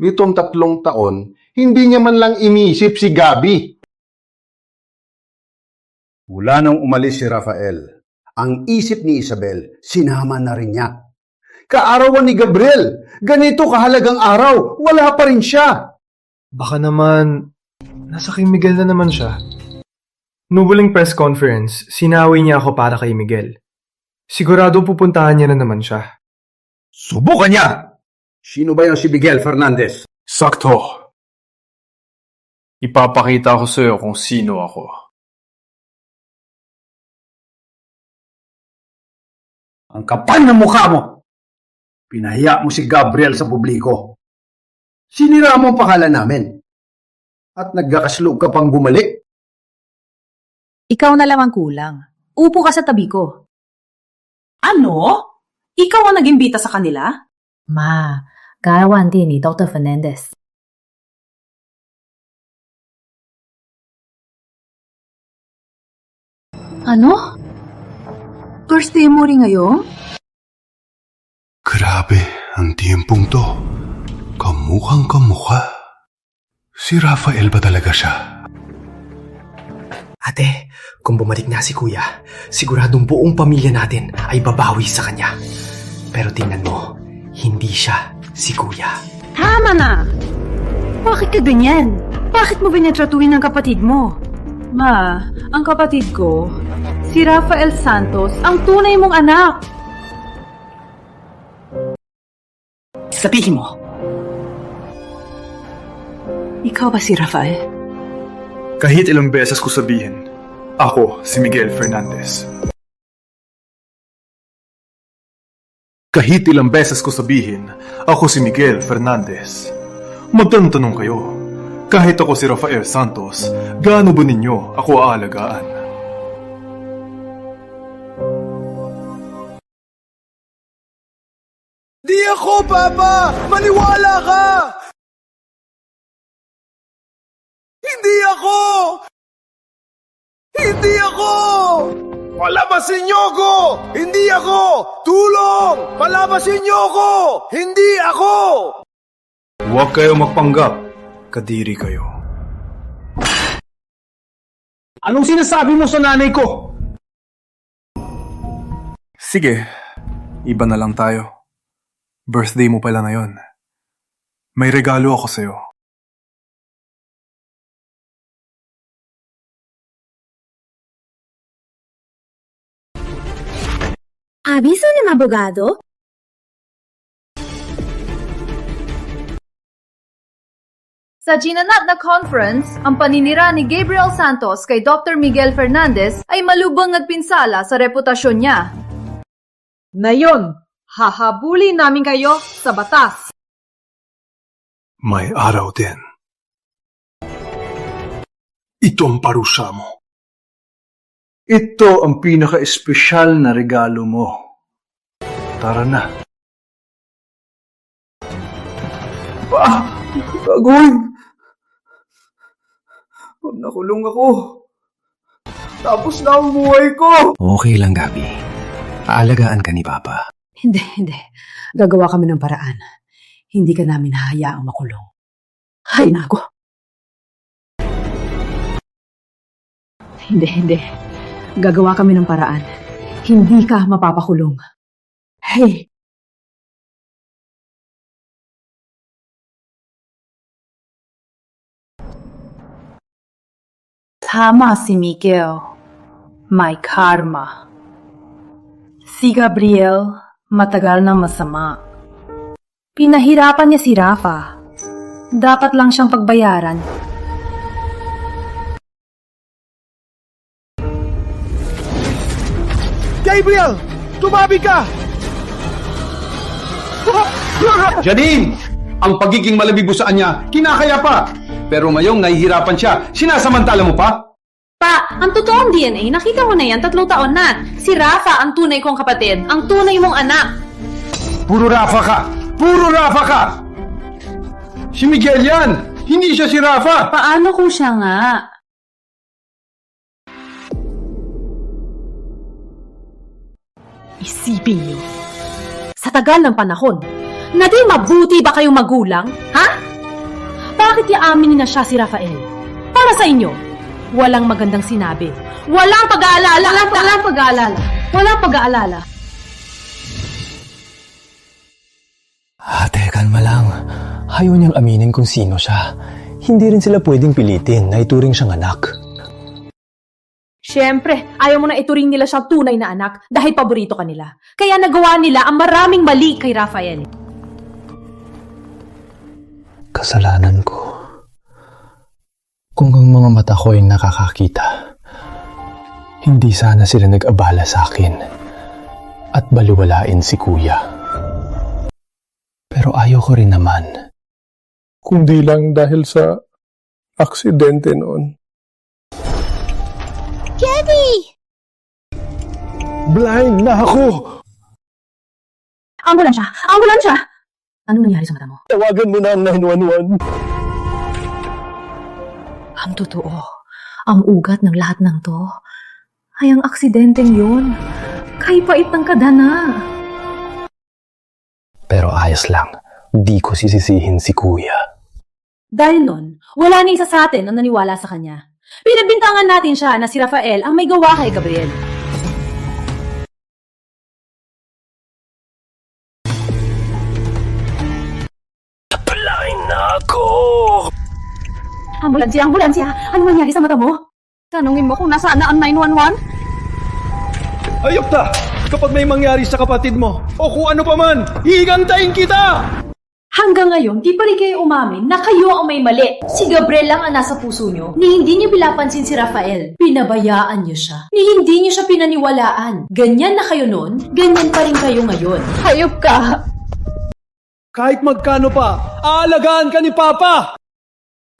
Nitong 3 taon, hindi niya man lang iniisip si Gabi. Mula nang umalis si Rafael, ang isip ni Isabel, sinama na rin niya. Kaarawan ni Gabriel, ganito kahalagang araw, wala pa rin siya. Baka naman, nasa kay Miguel na naman siya. Nubuling press conference, sinawi niya ako para kay Miguel. Sigurado pupuntahan niya na naman siya. Subukan niya! Sino ba yung si Miguel Fernandez? Sakto. Ipapakita ko sa'yo kung sino ako. Ang kapal ng mukha mo! Pinahiya mo si Gabriel sa publiko. Sinira mo ang pangalan namin. At nagkakaslog ka pang bumalik. Ikaw na lang ang kulang. Upo ka sa tabi ko. Ano? Ikaw ang nag-imbita sa kanila? Ma, kaarawan din ni Dr. Fernandez. Ano? Birthday mo rin ngayon? Grabe ang tiyempong to. Kamukhang kamukha. Si Rafael ba talaga siya? Ate, kung bumalik na si Kuya, siguradong buong pamilya natin ay babawi sa kanya. Pero tingnan mo, hindi siya si Kuya. Tama na! Bakit ka ganyan? Bakit mo binitratuhin ang kapatid mo? Ma, ang kapatid ko, si Rafael Santos, ang tunay mong anak. Sabihin mo. Ikaw ba si Rafael? Kahit ilang beses ko sabihin, ako si Miguel Fernandez. Kahit ilang beses ko sabihin, ako si Miguel Fernandez. Magtanong kayo, kahit ako si Rafael Santos, gaano ba ninyo ako aalagaan? Di ako, Papa! Maniwala ka! Hindi ako! Hindi ako! Palabasin niyo ako! Hindi ako! Tulong! Palabasin niyo ako! Hindi ako! Huwag kayo magpanggap. Kadiri kayo. Anong sinasabi mo sa nanay ko? Sige, iba na lang tayo. Birthday mo pala ngayon. May regalo ako sa'yo. ¿Aviso ng abogado? Sa ginanap na conference, ang paninira ni Gabriel Santos kay Dr. Miguel Fernandez ay malubhang nagpinsala sa reputasyon niya. Ngayon, hahabulin namin kayo sa batas. May araw din. Ito ang parusa mo. Ito ang pinaka-espesyal na regalo mo. Tara na. Gagawin! Pag nakulong ako, tapos na ang buhay ko! Okay lang, Gabi. Aalagaan ka ni Papa. Hindi. Gagawa kami ng paraan. Hindi ka namin hahayaang makulong. Hay nako. Hindi. Gagawa kami ng paraan. Hindi ka mapapakulong. Hey! Tama si Miguel. May karma. Si Gabriel, matagal na masama. Pinahirapan niya si Rafa. Dapat lang siyang pagbayaran. Gabriel! Tumabi ka! Janine! Ang pagiging malabibo sa kanya, kinakaya pa! Pero ngayong nahihirapan siya, sinasamantala mo pa? Pa, ang totoong DNA, nakita mo na yan, 3 taon na. Si Rafa ang tunay kong kapatid, ang tunay mong anak. Puro Rafa ka! Puro Rafa ka! Si Miguel yan! Hindi siya si Rafa! Paano kung siya nga? Isipin niyo, sa tagal ng panahon, naging mabuti ba kayong magulang? Ha? Bakit iaaminin na siya si Rafael? Para sa inyo, walang magandang sinabi. Walang pag-aalala. Walang pag-aalala. Ate, kalma lang. Ayaw niyang aminin kung sino siya. Hindi rin sila pwedeng pilitin na ituring siyang anak. Siyempre, ayaw mo na ituring nila siyang tunay na anak dahil paborito ka nila. Kaya nagawa nila ang maraming mali kay Rafael. Kasalanan ko. Kung ang mga mata ko ay nakakakita, hindi sana sila nag-abala sa akin at baliwalain si Kuya. Pero ayaw ko rin naman. Kundi lang dahil sa aksidente noon. Kevin! Blind na ako! Ambulansya! Ambulansya! Anong nangyari sa mata mo? Tawagan mo na ang 911. Ang totoo, ang ugat ng lahat ng to ay ang aksidenteng yun. Kay pait ng kadana. Pero ayos lang. Di ko sisisihin si Kuya. Dahil nun, wala na isa sa atin ang naniwala sa kanya. Pinagbintangan natin siya na si Rafael ang may gawa kay Gabriel. Blind na ako! Ambulansya! Ambulansya! Ano nangyari sa mata mo? Tanungin mo kung nasaan na ang 911? Ayop ta! Kapag may mangyari sa kapatid mo, o kung ano pa man, higantayin kita! Hanggang ngayon, di pa rin kayo umamin na kayo ang may mali. Si Gabriel lang ang nasa puso nyo, ni hindi nyo pinapansin si Rafael. Pinabayaan nyo siya, ni hindi nyo siya pinaniwalaan. Ganyan na kayo noon, ganyan pa rin kayo ngayon. Hayop ka! Kahit magkano pa, aalagaan ka ni Papa!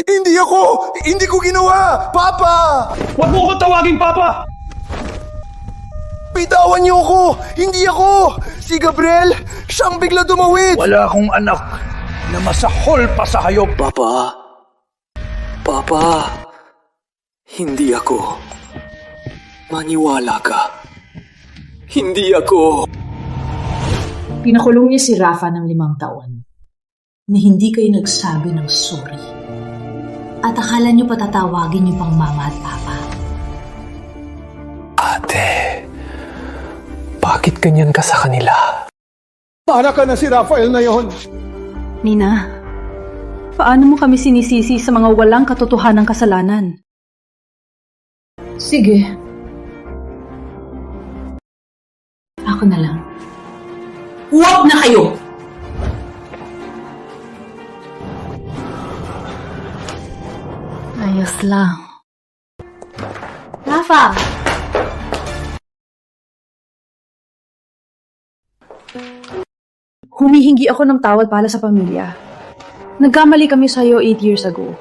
Hindi ako! Hindi ko ginawa! Papa! Huwag mo ko tawaging Papa! Bitawan niyo ako! Hindi ako! Si Gabriel, siyang bigla dumawit! Wala akong anak na masahol pa sa hayop. Papa, hindi ako. Maniwala ka. Hindi ako... Pinakulong niya si Rafa ng 5 taon na hindi kayo nagsabi ng sorry. At akala niyo patatawagin niyo pang mama at papa. Ate, bakit ganyan ka sa kanila? Para ka na si Rafael na yon. Nina, paano mo kami sinisisi sa mga walang katotohanang kasalanan? Sige. Ako na lang. Huwag na kayo! Ayos lang. Rafa! Humihingi ako ng tawad para sa pamilya. Nagkamali kami sa'yo 8 years ago.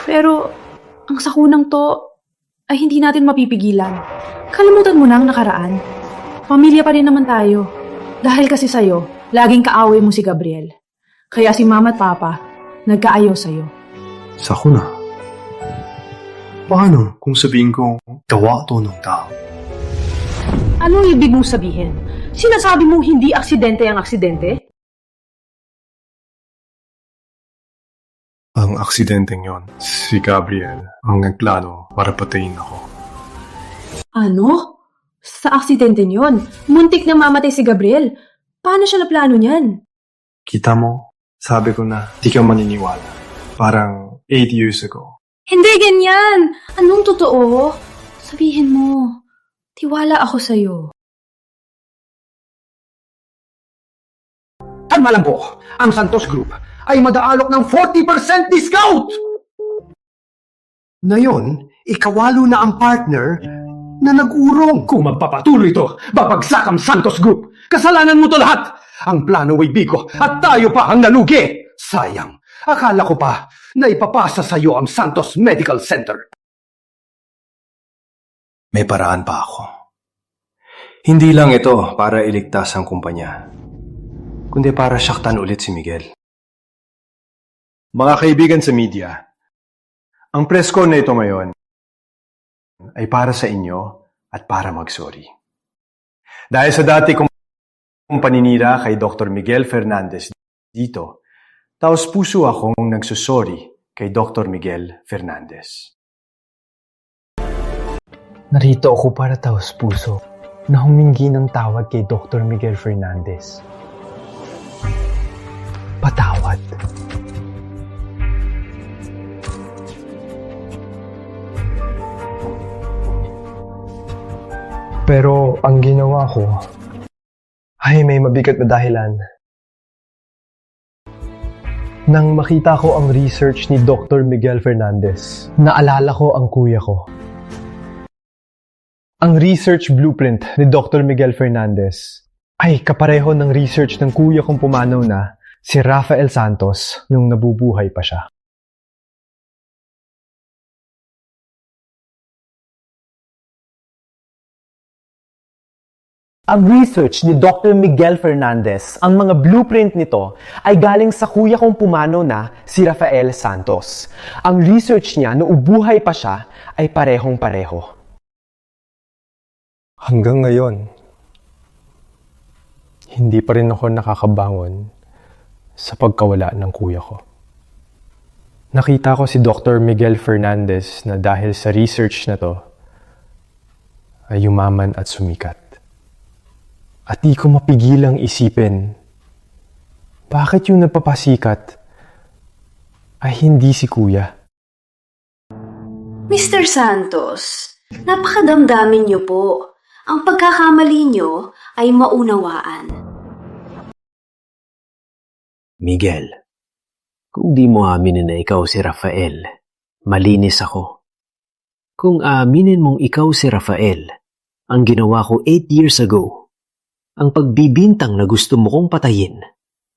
Pero, ang sakunang to ay hindi natin mapipigilan. Kalimutan mo na ang nakaraan. Pamilya pa rin naman tayo. Dahil kasi sa'yo, laging kaaway mo si Gabriel. Kaya si mama at papa, nagkaayaw sa'yo. Sakuna. Paano kung sabihin kong gawa to ng tao? Anong ibig mong sabihin? Sinasabi mong hindi aksidente ang aksidente? Ang aksidenteng yon, si Gabriel ang nagplano para patayin ako. Ano? Sa aksidente niyon, muntik na mamatay si Gabriel. Paano siya naplano niyan? Kita mo, sabi ko na di ka maniniwala. Parang 8 years ago. Hindi ganyan! Anong totoo? Sabihin mo, tiwala ako sa'yo. Tama lang po, ang Santos Group ay madaalok ng 40% discount! Ngayon, ikawalo na ang partner na nag-urong. Kung magpapatuloy ito, babagsak ang Santos Group. Kasalanan mo to lahat! Ang plano ay bigo at tayo pa ang nalugi! Sayang, akala ko pa na ipapasa sa iyo ang Santos Medical Center. May paraan pa ako. Hindi lang ito para iligtas ang kumpanya, kundi para saktan ulit si Miguel. Mga kaibigan sa media, ang press con na ito ngayon ay para sa inyo at para mag-sorry. Dahil sa dati kong paninira kay Dr. Miguel Fernandez dito, taos puso akong nagsusorry kay Dr. Miguel Fernandez. Narito ako para taos puso na humingi ng tawad kay Dr. Miguel Fernandez. Patawad. Pero ang ginawa ko ay may mabigat na dahilan. Nang makita ko ang research ni Dr. Miguel Fernandez, naalala ko ang kuya ko. Ang research blueprint ni Dr. Miguel Fernandez ay kapareho ng research ng kuya kong pumanaw na si Rafael Santos nung nabubuhay pa siya. Ang research ni Dr. Miguel Fernandez, ang mga blueprint nito ay galing sa kuya kong pumanaw na si Rafael Santos. Ang research niya noong buhay pa siya ay parehong-pareho. Hanggang ngayon, hindi pa rin ako nakakabangon sa pagkawala ng kuya ko. Nakita ko si Dr. Miguel Fernandez na dahil sa research na to, ay yumaman at sumikat. At di ko mapigilang isipin, bakit yung nagpapasikat ay hindi si kuya? Mr. Santos, napakadamdamin niyo po. Ang pagkakamali niyo ay maunawaan. Miguel, kung di mo aminin na ikaw si Rafael, malinis ako. Kung aminin mong ikaw si Rafael, ang ginawa ko 8 years ago, ang pagbibintang na gusto mo kong patayin,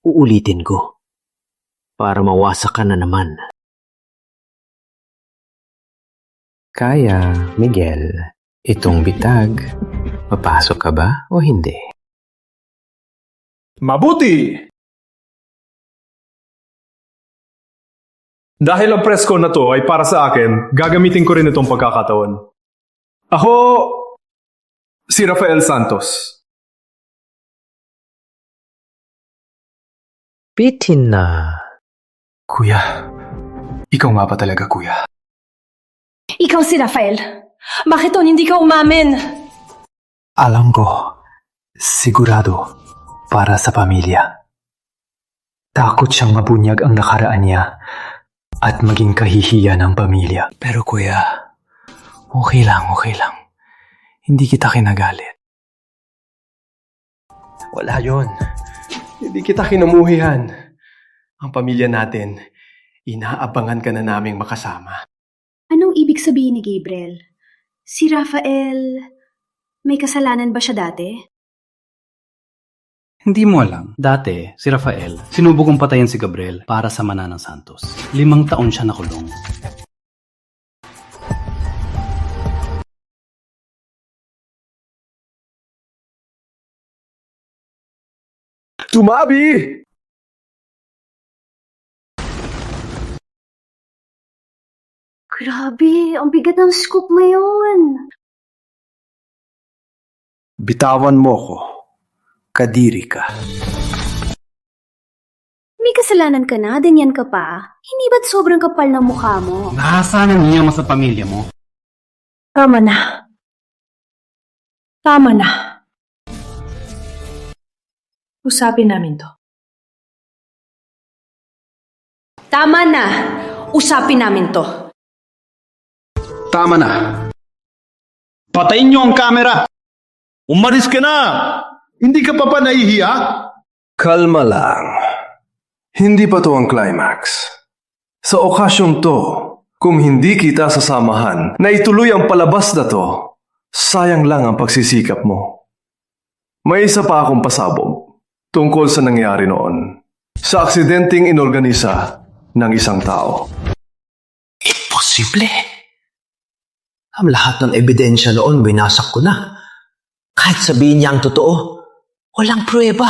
uulitin ko. Para mawasak ka na naman. Kaya, Miguel, itong bitag, papasok ka ba o hindi? Mabuti! Dahil ang press con na to ay para sa akin, gagamitin ko rin itong pagkakataon. Ako Si Rafael Santos. Bitin na. Kuya, ikaw nga ba talaga, kuya? Ikaw si Rafael. Bakit hindi ka umamin? Alam ko, sigurado, para sa pamilya. Takot siyang mabunyag ang nakaraan niya at maging kahihiyan ng pamilya. Pero kuya, okay lang. Hindi kita kinagalit. Wala yon. Hindi kita kinumuhihan. Ang pamilya natin, inaabangan ka na naming makasama. Anong ibig sabihin ni Gabriel? Si Rafael, may kasalanan ba siya dati? Hindi mo alam. Dati, si Rafael, sinubukong patayin si Gabriel para sa Mananang Santos. 5 taon siya nakulong. Tumabi! Grabe, ang bigat ng scoop ngayon. Bitawan mo ko. Kadiri ka. May kasalanan ka na, ganyan ka pa. Hindi ba't sobrang kapal ng mukha mo? Nahasanan niya mo sa pamilya mo. Tama na. Usapin namin to. Tama na! Usapin namin to. Tama na. Patayin niyo ang kamera! Umalis ka na! Hindi ka pa nahihiya? Kalma lang. Hindi pa to ang climax. Sa okasyong to, kung hindi kita sasamahan na ituloy ang palabas na to, sayang lang ang pagsisikap mo. May isa pa akong pasabog tungkol sa nangyari noon. Sa aksidenteng inorganisa ng isang tao. Imposible. Ang lahat ng ebidensya noon, winasak ko na. Kahit sabihin niya ang totoo, walang pruweba.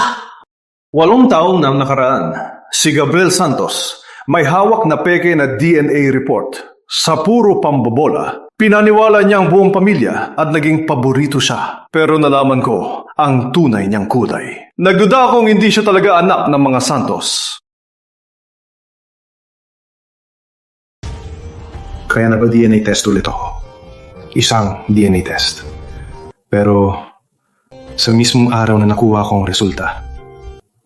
8 taong nang nakaraan, si Gabriel Santos may hawak na peke na DNA report. Sa puro pambobola, pinaniwala niya ang buong pamilya at naging paborito siya. Pero nalaman ko ang tunay niyang kulay. Nagduda akong hindi siya talaga anak ng mga Santos. Kaya nagpa-DNA test ulit ako. Isang DNA test. Pero sa mismong araw na nakuha ko ang resulta,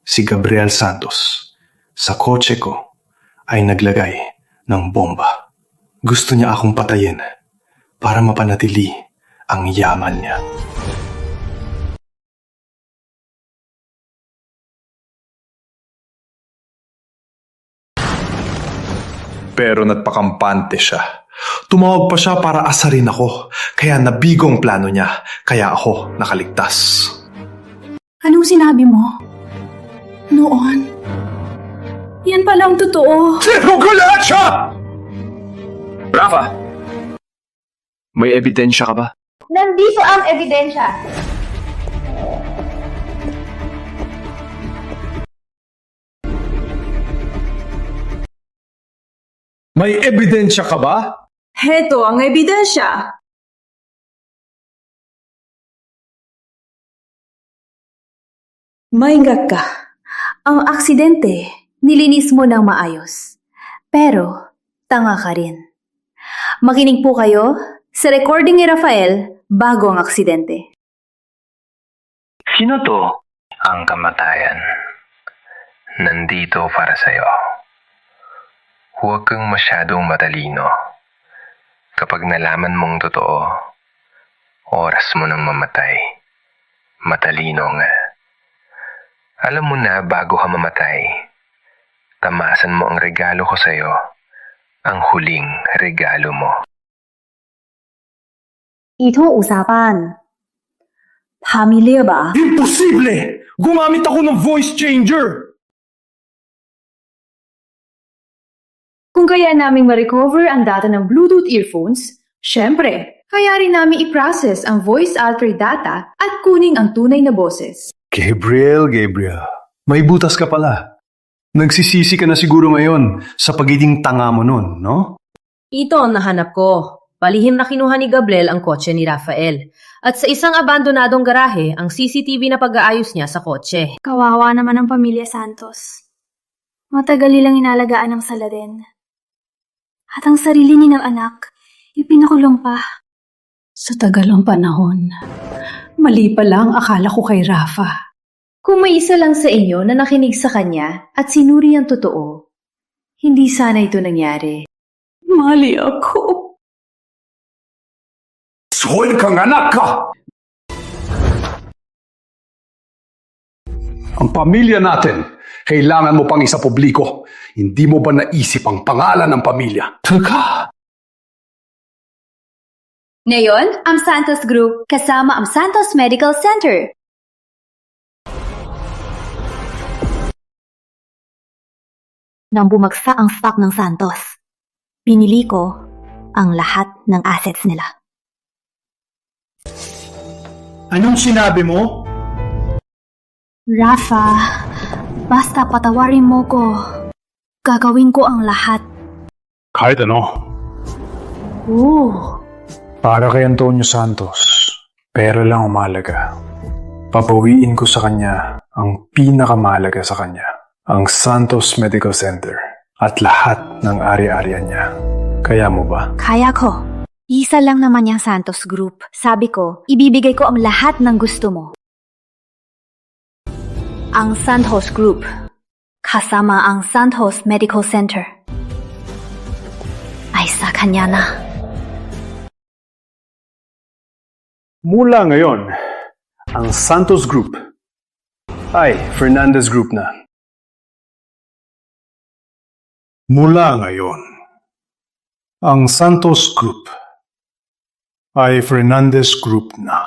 si Gabriel Santos sa kotse ko ay naglagay ng bomba. Gusto niya akong patayin para mapanatili ang yaman niya. Pero nagpakampante siya. Tumawag pa siya para asarin ako. Kaya nabigong plano niya. Kaya ako nakaligtas. Anong sinabi mo? Noon? Yan pala ang totoo. Sinugulat siya! Rafa! May ebidensya ka ba? Nandito ang ebidensya. May ebidensya ka ba? Heto ang ebidensya. Maingat ka. Ang aksidente, nilinis mo ng maayos. Pero, tanga ka rin. Makinig po kayo sa recording ni Rafael bago ang aksidente. Sino to? Ang kamatayan. Nandito para sa'yo. Huwag kang masyadong matalino. Kapag nalaman mong totoo, oras mo nang mamatay. Matalino nga. Alam mo na bago ka mamatay, tamasan mo ang regalo ko sa'yo, ang huling regalo mo. Itong usapan. Pamilya ba? Imposible! Gumamit ako ng voice changer! Kung kaya naming ma-recover ang data ng Bluetooth earphones, syempre, kaya rin namin i-process ang voice-altered data at kunin ang tunay na boses. Gabriel, may butas ka pala. Nagsisisi ka na siguro ngayon sa pagiging tanga mo nun, no? Ito ang nahanap ko. Palihim na kinuha ni Gabriel ang kotse ni Rafael At sa isang abandonadong garahe, ang CCTV na pag-aayos niya sa kotse. Kawawa naman ang pamilya Santos. Matagal nilang inalagaan ng Saladin. At ang sarili nilang anak, ipinakulong pa. Sa tagal ng panahon, mali pala ang akala ko kay Rafa. Kung may isa lang sa inyo na nakinig sa kanya at sinuri ang totoo, hindi sana ito nangyari. Mali ako. Soy kang anak ka! Ang pamilya natin, kailangan mo pang isa publiko. Hindi mo ba naisip ang pangalan ng pamilya? Teka! Ngayon, ang Santos Group kasama ang Santos Medical Center. Nang bumagsak ang stock ng Santos, pinili ko ang lahat ng assets nila. Anong sinabi mo? Rafa, basta patawarin mo ko. Gagawin ko ang lahat. Kahit ano. Para kay Antonio Santos, pera lang umalaga. Papawiin ko sa kanya ang pinakamahalaga sa kanya, ang Santos Medical Center at lahat ng ari-arian niya. Kaya mo ba? Kaya ko. Isa lang naman yung Santos Group. Sabi ko, ibibigay ko ang lahat ng gusto mo. Ang Santos Group, kasama ang Santos Medical Center, ay sa kanya na. Mula ngayon, ang Santos Group ay Fernandez Group na. Mula ngayon, ang Santos Group ay Fernandez Group na.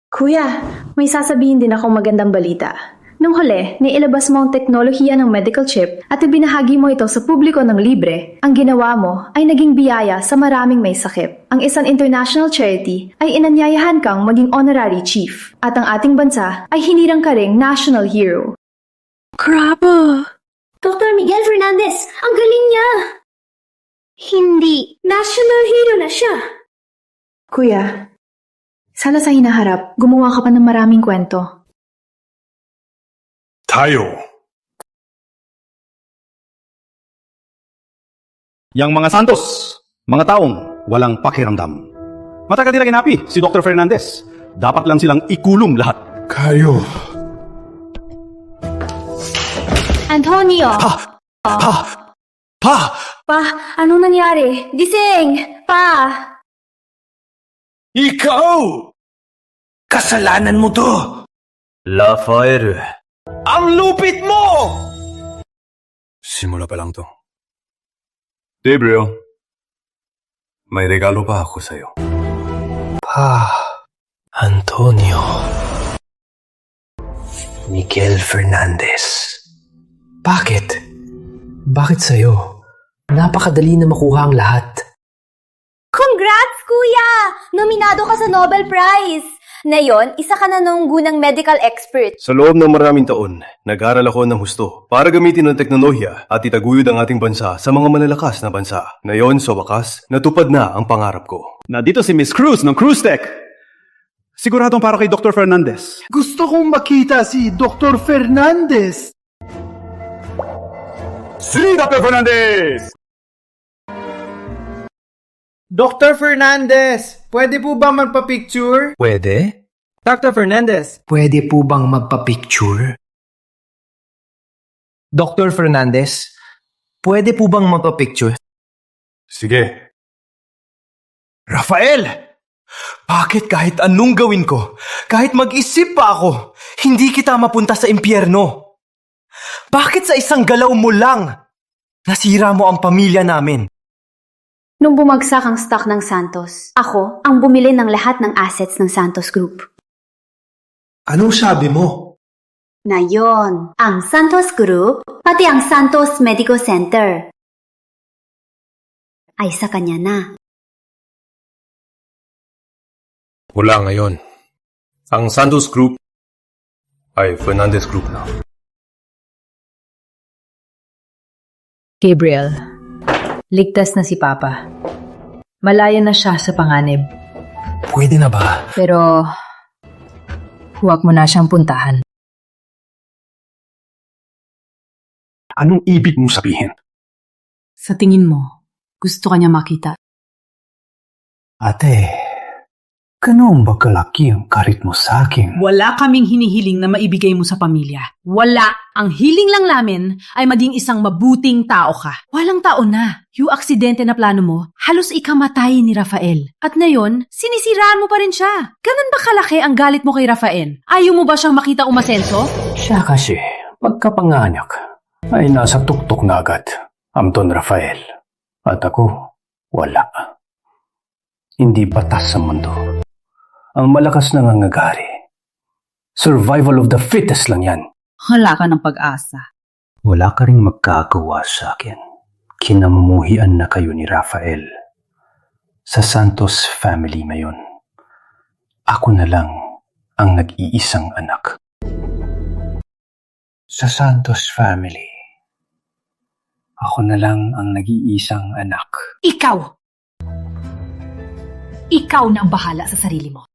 Kuya, may sasabihin din akong magandang balita. Nung huli, niilabas mo ang teknolohiya ng medical chip at ibinahagi mo ito sa publiko ng libre. Ang ginawa mo ay naging biyaya sa maraming may sakit. Ang isang international charity ay inanyayahan kang maging honorary chief. At ang ating bansa ay hinirang ka ring national hero. Grabe! Dr. Miguel Fernandez, ang galing niya! Hindi. National hero na siya. Kuya, sana sa hinaharap, gumawa ka pa ng maraming kwento. Tayo. Yang mga Santos, mga taong walang pakiramdam. Matagal nila kinapi si Dr. Fernandez. Dapat lang silang ikulong lahat. Kayo. Antonio! Pa, anong nangyari? Gising! Pa! Ikaw! Kasalanan mo to! Rafael. Ang lupit mo! Simula pa lang to. Gabriel, may regalo pa ako sa'yo. Antonio. Miguel Fernandez. Bakit? Bakit sa'yo? Napakadali na makuha ang lahat. Congrats, kuya! Nominado ka sa Nobel Prize! Ngayon, isa ka na nunggunang medical expert. Sa loob ng maraming taon, nag-aral ako ng husto para gamitin ang teknolohiya at itaguyod ang ating bansa sa mga malalakas na bansa. Ngayon, sa wakas, natupad na ang pangarap ko. Nandito si Miss Cruz ng Cruz Tech. Siguradong para kay Dr. Fernandez. Gusto kong makita si Dr. Fernandez. Si Dr. Fernandez! Dr. Fernandez, pwede po ba magpa-picture? Pwede? Dr. Fernandez. Pwede po bang magpa-picture? Dr. Fernandez, pwede po bang magpa-picture? Sige. Rafael! Bakit kahit anong gawin ko, kahit mag-isip pa ako, hindi kita mapunta sa impyerno? Bakit sa isang galaw mo lang, nasira mo ang pamilya namin? Nung bumagsak ang stock ng Santos, ako ang bumili ng lahat ng assets ng Santos Group. Anong sabi mo? Na yon, ang Santos Group, pati ang Santos Medical Center, ay sa kanya na. Mula ngayon, ang Santos Group ay Fernandez Group na. Gabriel, ligtas na si Papa. Malaya na siya sa panganib. Pwede na ba? Pero, huwag mo na siyang puntahan. Anong ibig mong sabihin? Sa tingin mo, gusto ka niya makita. Ate, ganun ba kalaki ang karit mo sa akin? Wala kaming hinihiling na maibigay mo sa pamilya. Wala. Ang hiling lang namin ay maging isang mabuting tao ka. Walang tao na. Yung aksidente na plano mo, halos ikamatay ni Rafael. At ngayon, sinisiraan mo pa rin siya. Ganun ba kalaki ang galit mo kay Rafael? Ayaw mo ba siyang makita umasenso? Siya kasi, pagkapanganak, ay nasa tuktok na agad ang Don Rafael. At ako, wala. Hindi batas sa mundo. Ang malakas na ngangagari. Survival of the fittest lang yan. Wala ka ng pag-asa. Wala ka ring magkagawa sa akin. Kinamumuhian na kayo ni Rafael. Sa Santos family ngayon. Ako na lang ang nag-iisang anak. Sa Santos family. Ako na lang ang nag-iisang anak. Ikaw! Ikaw na ang bahala sa sarili mo.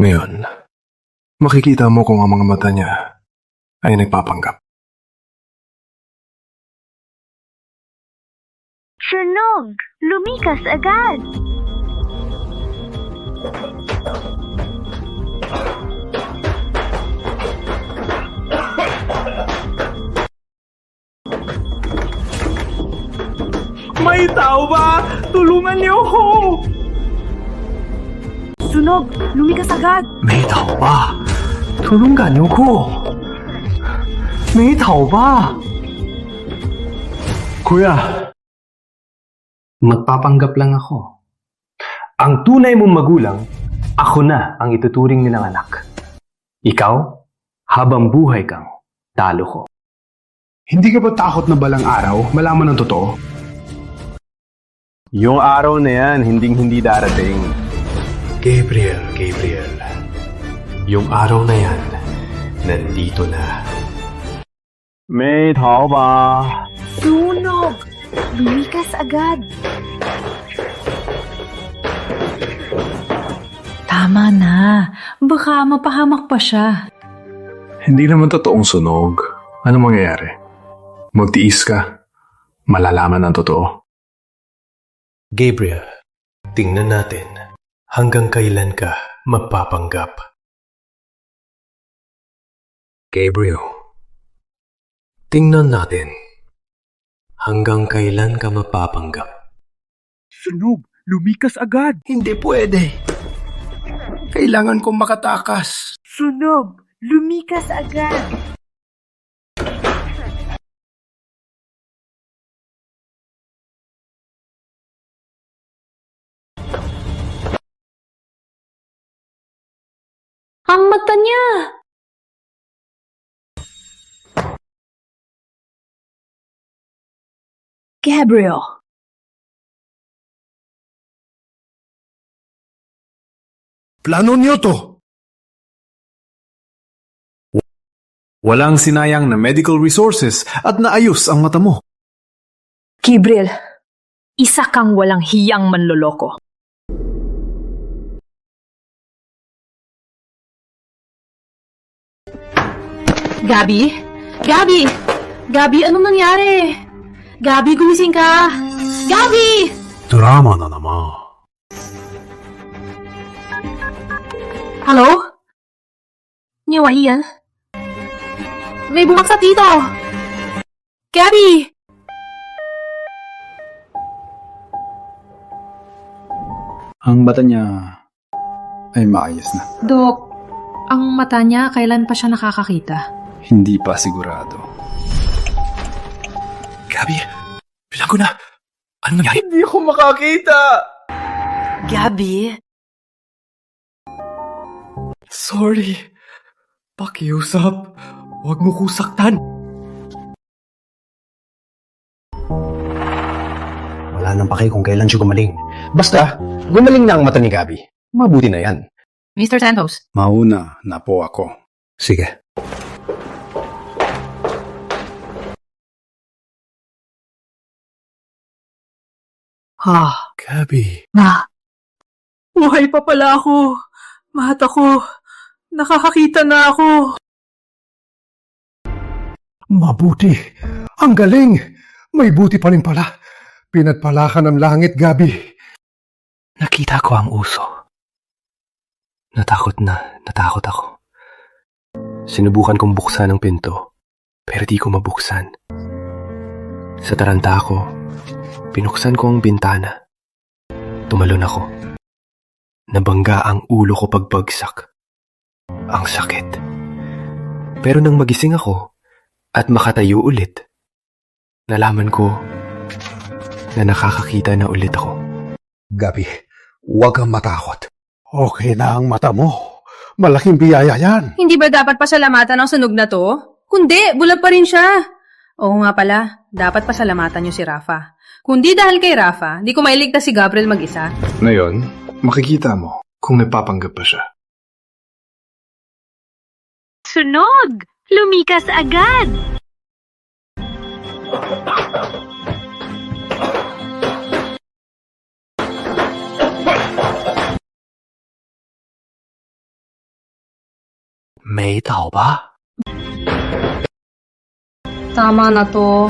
Ngayon, makikita mo kung ang mga mata niya ay nagpapanggap. Sunog! Lumikas agad! May tao ba? Tulungan niyo ako! Sunog! Lumikas agad! May tao ba? Tulungan niyo ko! May tao ba? Kuya! Magpapanggap lang ako. Ang tunay mong magulang, ako na ang ituturing nilang anak. Ikaw, habang buhay kang, talo ko. Hindi ka ba takot na balang araw malaman ng totoo? Yung araw na yan, hinding-hindi darating. Gabriel. Yung araw na yan, nandito na. May tao ba? Sunog! Lumikas agad! Tama na. Baka mapahamak pa siya. Hindi naman totoong sunog. Ano mangyayari? Magtiis ka. Malalaman ang totoo. Gabriel, tingnan natin hanggang kailan ka magpapanggap. Gabriel, tingnan natin hanggang kailan ka magpapanggap. Sunog! Lumikas agad! Hindi pwede. Kailangan kong makatakas. Sunog! Lumikas agad! Ang mata niya! Gabriel! Plano niyo to! Walang sinayang na medical resources at naayos ang mata mo. Gabriel, isa kang walang hiyang manloloko. Gabi? Gabi, anong nangyari? Gabi, gumising ka! Gabi! Drama na naman. Hello? Niwahi yan? May bumagsak dito! Gabi! Ang mata niya ay maayos na. Dok, ang mata niya, kailan pa siya nakakakita? Hindi pa sigurado. Gabi, bilang ko na. Ano nangyari? Hindi ako makakita! Gabi? Sorry. Pakiusap. Huwag mo ko saktan. Wala nang paki kung kailan siya gumaling. Basta, gumaling na ang mata ni Gabi. Mabuti na yan. Mr. Santos? Mauna na po ako. Sige. Gabby. Buhay pa pala ako. Mahat ako. Nakakakita na ako. Mabuti. Ang galing. May buti pa rin pala. Pinagpala ka ng langit, Gabby. Nakita ko ang uso. Natakot ako. Sinubukan kong buksan ang pinto, pero di ko mabuksan. Sa taranta ko, pinuksan ko ang bintana. Tumalon ako. Nabangga ang ulo ko pagbagsak. Ang sakit. Pero nang magising ako at makatayo ulit, nalaman ko na nakakakita na ulit ako. Gabby, huwag kang matakot. Okay na ang mata mo. Malaking biyaya yan. Hindi ba dapat pasalamatan ang sunog na to? Kundi, bulag pa rin siya. Oo nga pala, dapat pasalamatan niyo si Rafa. Kundi dahil kay Rafa, di ko mailigtas si Gabriel mag-isa. Ngayon, makikita mo kung nagpapanggap pa siya. Sunog! Lumikas agad! May tao ba? Tama na to.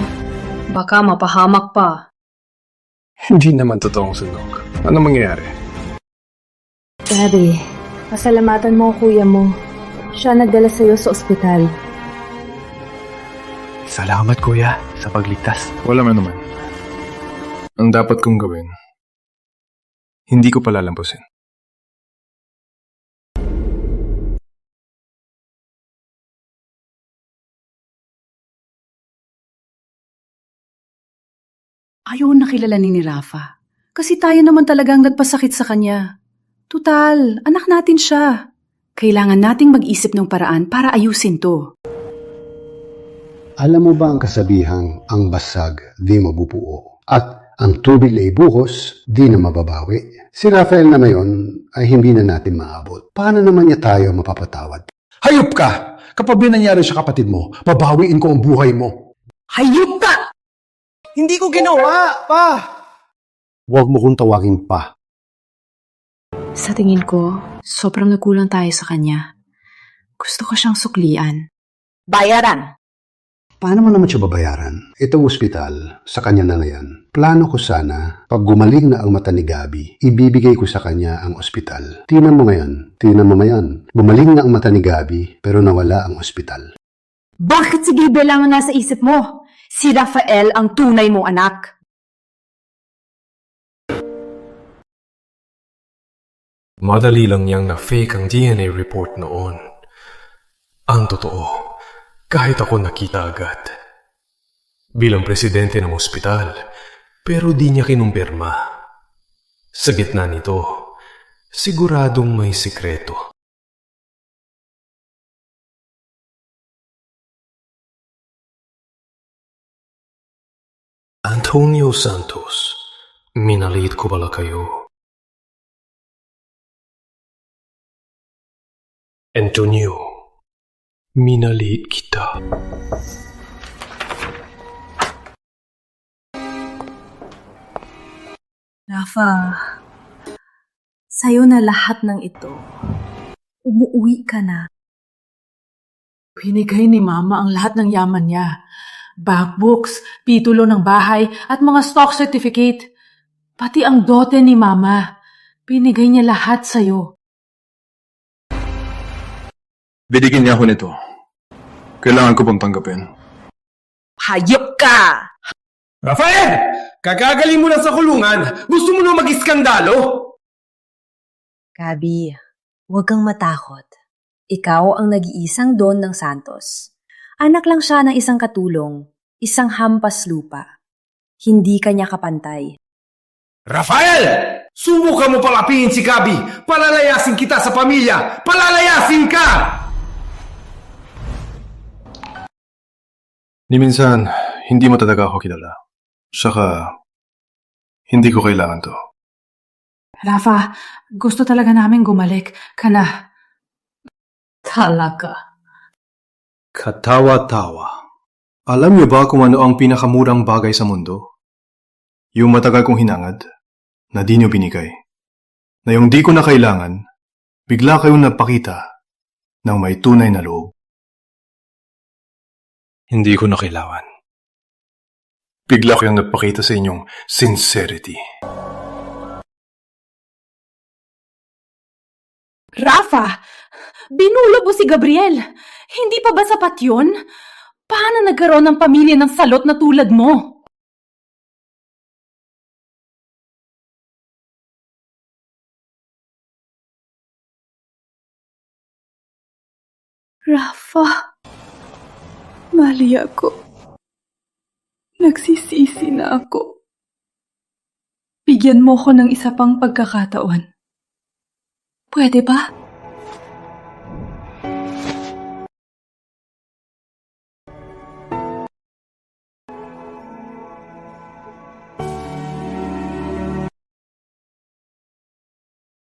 Baka mapahamak pa. Hindi naman totoong sunog. Ano mangyayari? Gabby, pasalamatan mo ang kuya mo. Siya nagdala sa'yo sa ospital. Salamat kuya sa pagligtas. Wala man naman. Ang dapat kong gawin, hindi ko palalampusin. Ayaw na kilalanin ni Rafa. Kasi tayo naman talagang nagpasakit sa kanya. Tutal, anak natin siya. Kailangan nating mag-isip ng paraan para ayusin to. Alam mo ba ang kasabihang ang basag di mabubuo at ang tubig ay buhos di na mababawi? Si Rafael na ngayon ay hindi na natin maabot. Paano naman niya tayo mapapatawad? Hayop ka! Kapag binangyari sa kapatid mo, babawiin ko ang buhay mo. Hayop ka! Hindi ko ginawa, pa! Huwag mo kong tawagin pa. Sa tingin ko, sobrang nagkulang tayo sa kanya. Gusto ko siyang suklian. Bayaran! Paano mo naman siya babayaran? Itong ospital, sa kanya na yan. Plano ko sana, pag gumaling na ang mata ni Gabby, ibibigay ko sa kanya ang ospital. Tingnan mo ngayon. Gumaling na ang mata ni Gabby, pero nawala ang ospital. Bakit si Gabriel lang ang nasa isip mo? Si Rafael ang tunay mong anak. Madali lang niyang na-fake ang DNA report noon. Ang totoo, kahit ako nakita agad. Bilang presidente ng ospital, pero di niya kinumpirma. Sa gitna nito, siguradong may sikreto. Antonio Santos, minalit ko pala kayo. Antonio, minalit kita. Rafa, sa'yo na lahat ng ito. Umuwi ka na. Binigay ni Mama ang lahat ng yaman niya. Bankbooks, titulo ng bahay, at mga stock certificate. Pati ang dote ni Mama. Binigay niya lahat sa'yo. Binigyan niya ako nito. Kailangan ko bang tanggapin? Hayop ka! Rafael! Kagagaling mo na sa kulungan. Gusto mo na mag-iskandalo? Gabby, huwag kang matakot. Ikaw ang nag-iisang Don ng Santos. Anak lang siya ng isang katulong, isang hampas lupa. Hindi kanya kapantay. Rafael! Subukan mo palapihin si Gabby! Palalayasin kita sa pamilya! Palalayasin ka! Ni minsan, hindi mo talaga ako kilala. Saka, hindi ko kailangan to. Rafa, gusto talaga namin gumalik ka na. Talaga. Katawa-tawa. Alam niyo ba kung ano ang pinakamurang bagay sa mundo? Yung matagal kong hinangad, na di niyo binigay. Na yung di ko na kailangan, bigla kayong nagpakita ng may tunay na loob. Hindi ko na kailangan. Bigla kayong nagpakita sa inyong sincerity. Rafa! Binulog mo si Gabriel! Hindi pa ba sapat yun? Paano nagkaroon ng pamilya ng salot na tulad mo? Rafa, mali ako. Nagsisisi na ako. Bigyan mo ko ng isa pang pagkakataon. Pwede ba?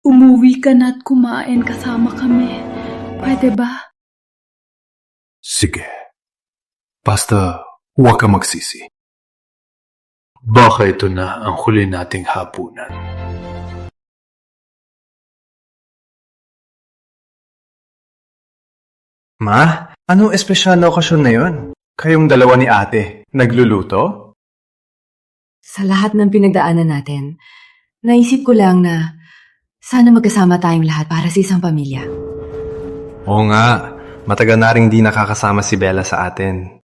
Umuwi ka na at kumain kasama kami. Pwede ba? Sige. Basta huwag ka magsisi. Baka ito na ang huli nating hapunan. Ma, anong espesyal na okasyon na yon? Kayong dalawa ni ate, nagluluto? Sa lahat ng pinagdaanan natin, naisip ko lang na sana magkasama tayong lahat para sa isang pamilya. Oo nga, matagal na rin di nakakasama si Bella sa atin.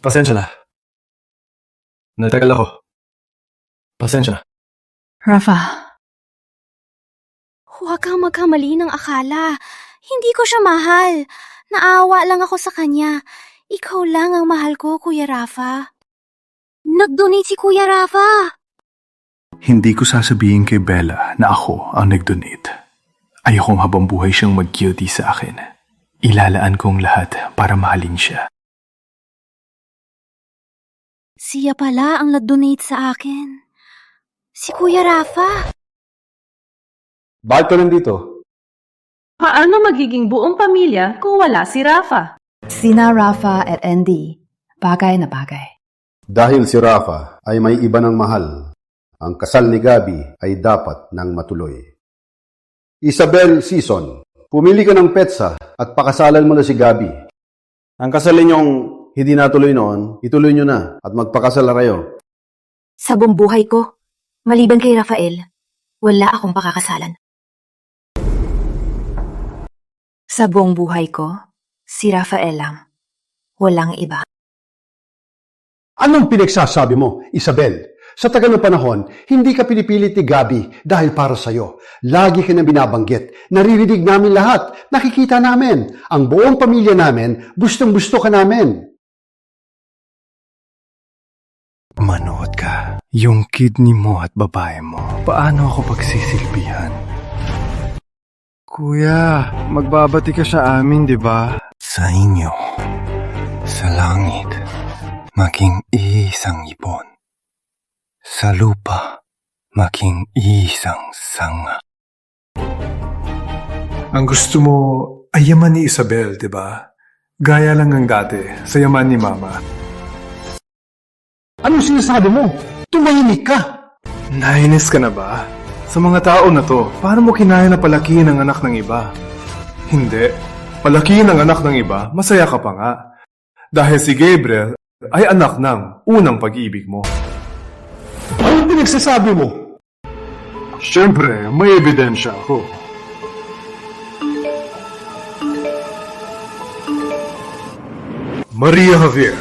Pasensya na. Natagal ako. Pasensya na. Rafa. Huwag kang magkamali ng akala. Hindi ko siya mahal. Naawa lang ako sa kanya. Ikaw lang ang mahal ko, Kuya Rafa. Nag-donate si Kuya Rafa. Hindi ko sasabihin kay Bella na ako ang nag-donate. Ayokong habang buhay siyang mag-guilty sa akin. Ilalaan kong lahat para mahalin siya. Siya pala ang nag-donate sa akin. Si Kuya Rafa. Bakit ka nandito? Paano magiging buong pamilya kung wala si Rafa? Sina Rafa at Andy, bagay na bagay. Dahil si Rafa ay may iba ng mahal, ang kasal ni Gabi ay dapat nang matuloy. Isabel Season, pumili ka ng petsa at pakasalan mo na si Gabi. Ang kasal ninyong hindi natuloy noon, ituloy nyo na at magpakasal na kayo. Sa buong buhay ko, maliban kay Rafael, wala akong pakakasalan. Sa buong buhay ko, si Rafael lang. Walang iba. Anong pinagsasabi mo, Isabel? Sa tagal ng panahon, hindi ka pinipilit ni Gabi dahil para sa'yo. Lagi ka na binabanggit. Naririnig namin lahat. Nakikita namin. Ang buong pamilya namin, gustong-gusto ka namin. Manood ka. Yung kidney mo at babae mo, paano ako pagsisilbihan? Kuya, magbabati ka sa amin, di ba? Sa inyo, sa langit, maging isang ibon. Sa lupa, maging isang sanga. Ang gusto mo ay yaman ni Isabel, di ba? Gaya lang ang dati sa yaman ni Mama. Anong sinasabi mo? Tumahimik ka! Nainis ka na ba? Sa mga tao na to, paano mo kinaya na palakihin ang anak ng iba? Hindi. Palakihin ang anak ng iba, masaya ka pa nga. Dahil si Gabriel ay anak ng unang pag-ibig mo. Anong pinagsasabi mo? Siyempre, may ebidensya ako. Maria Javier,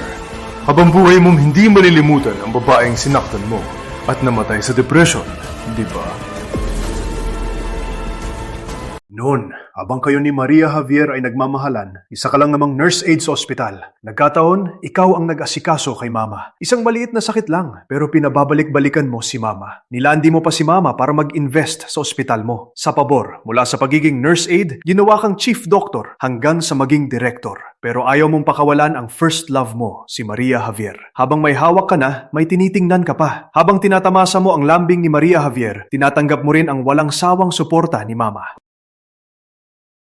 habang buhay mong hindi malilimutan ang babaeng sinaktan mo at namatay sa depression, di ba? Noon, habang kayo ni Maria Javier ay nagmamahalan, isa ka lang namang nurse aide sa ospital. Nagkataon, ikaw ang nag-asikaso kay Mama. Isang maliit na sakit lang, pero pinababalik-balikan mo si Mama. Nilandi mo pa si Mama para mag-invest sa ospital mo. Sa pabor, mula sa pagiging nurse aide, ginawa kang chief doctor hanggang sa maging director. Pero ayaw mong pakawalan ang first love mo, si Maria Javier. Habang may hawak ka na, may tinitingnan ka pa. Habang tinatamasa mo ang lambing ni Maria Javier, tinatanggap mo rin ang walang sawang suporta ni Mama.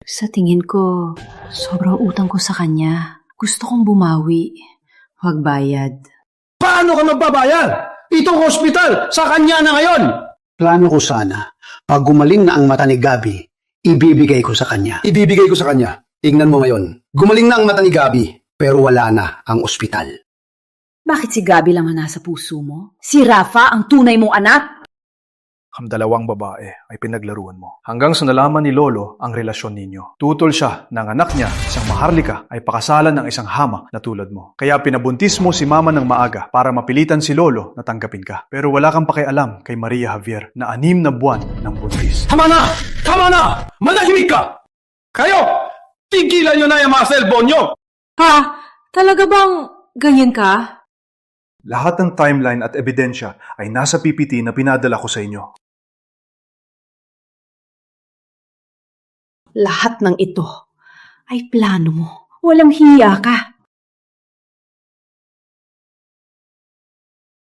Sa tingin ko, sobrang utang ko sa kanya. Gusto kong bumawi. Huwag bayad. Paano ka magbabayad? Itong hospital, sa kanya na ngayon! Plano ko sana, pag gumaling na ang mata ni Gabi, ibibigay ko sa kanya. Ibibigay ko sa kanya. Tingnan mo ngayon. Gumaling na ang mata ni Gabi, pero wala na ang ospital. Bakit si Gabi lang ang nasa puso mo? Si Rafa ang tunay mong anak? Ang dalawang babae ay pinaglaruan mo. Hanggang sa nalaman ni Lolo ang relasyon ninyo. Tutol siya ng anak niya, isang maharlika, ay pakasalan ng isang hamak na tulad mo. Kaya pinabuntis mo si Mama ng maaga para mapilitan si Lolo na tanggapin ka. Pero wala kang pakialam kay Maria Javier na 6 na buwan ng buntis. Tama na! Tama na! Manahimik ka! Kayo! Tigilan nyo na yung mga cellphone nyo! Ha? Talaga bang ganyan ka? Lahat ng timeline at ebidensya ay nasa PPT na pinadala ko sa inyo. Lahat ng ito ay plano mo. Walang hiya ka.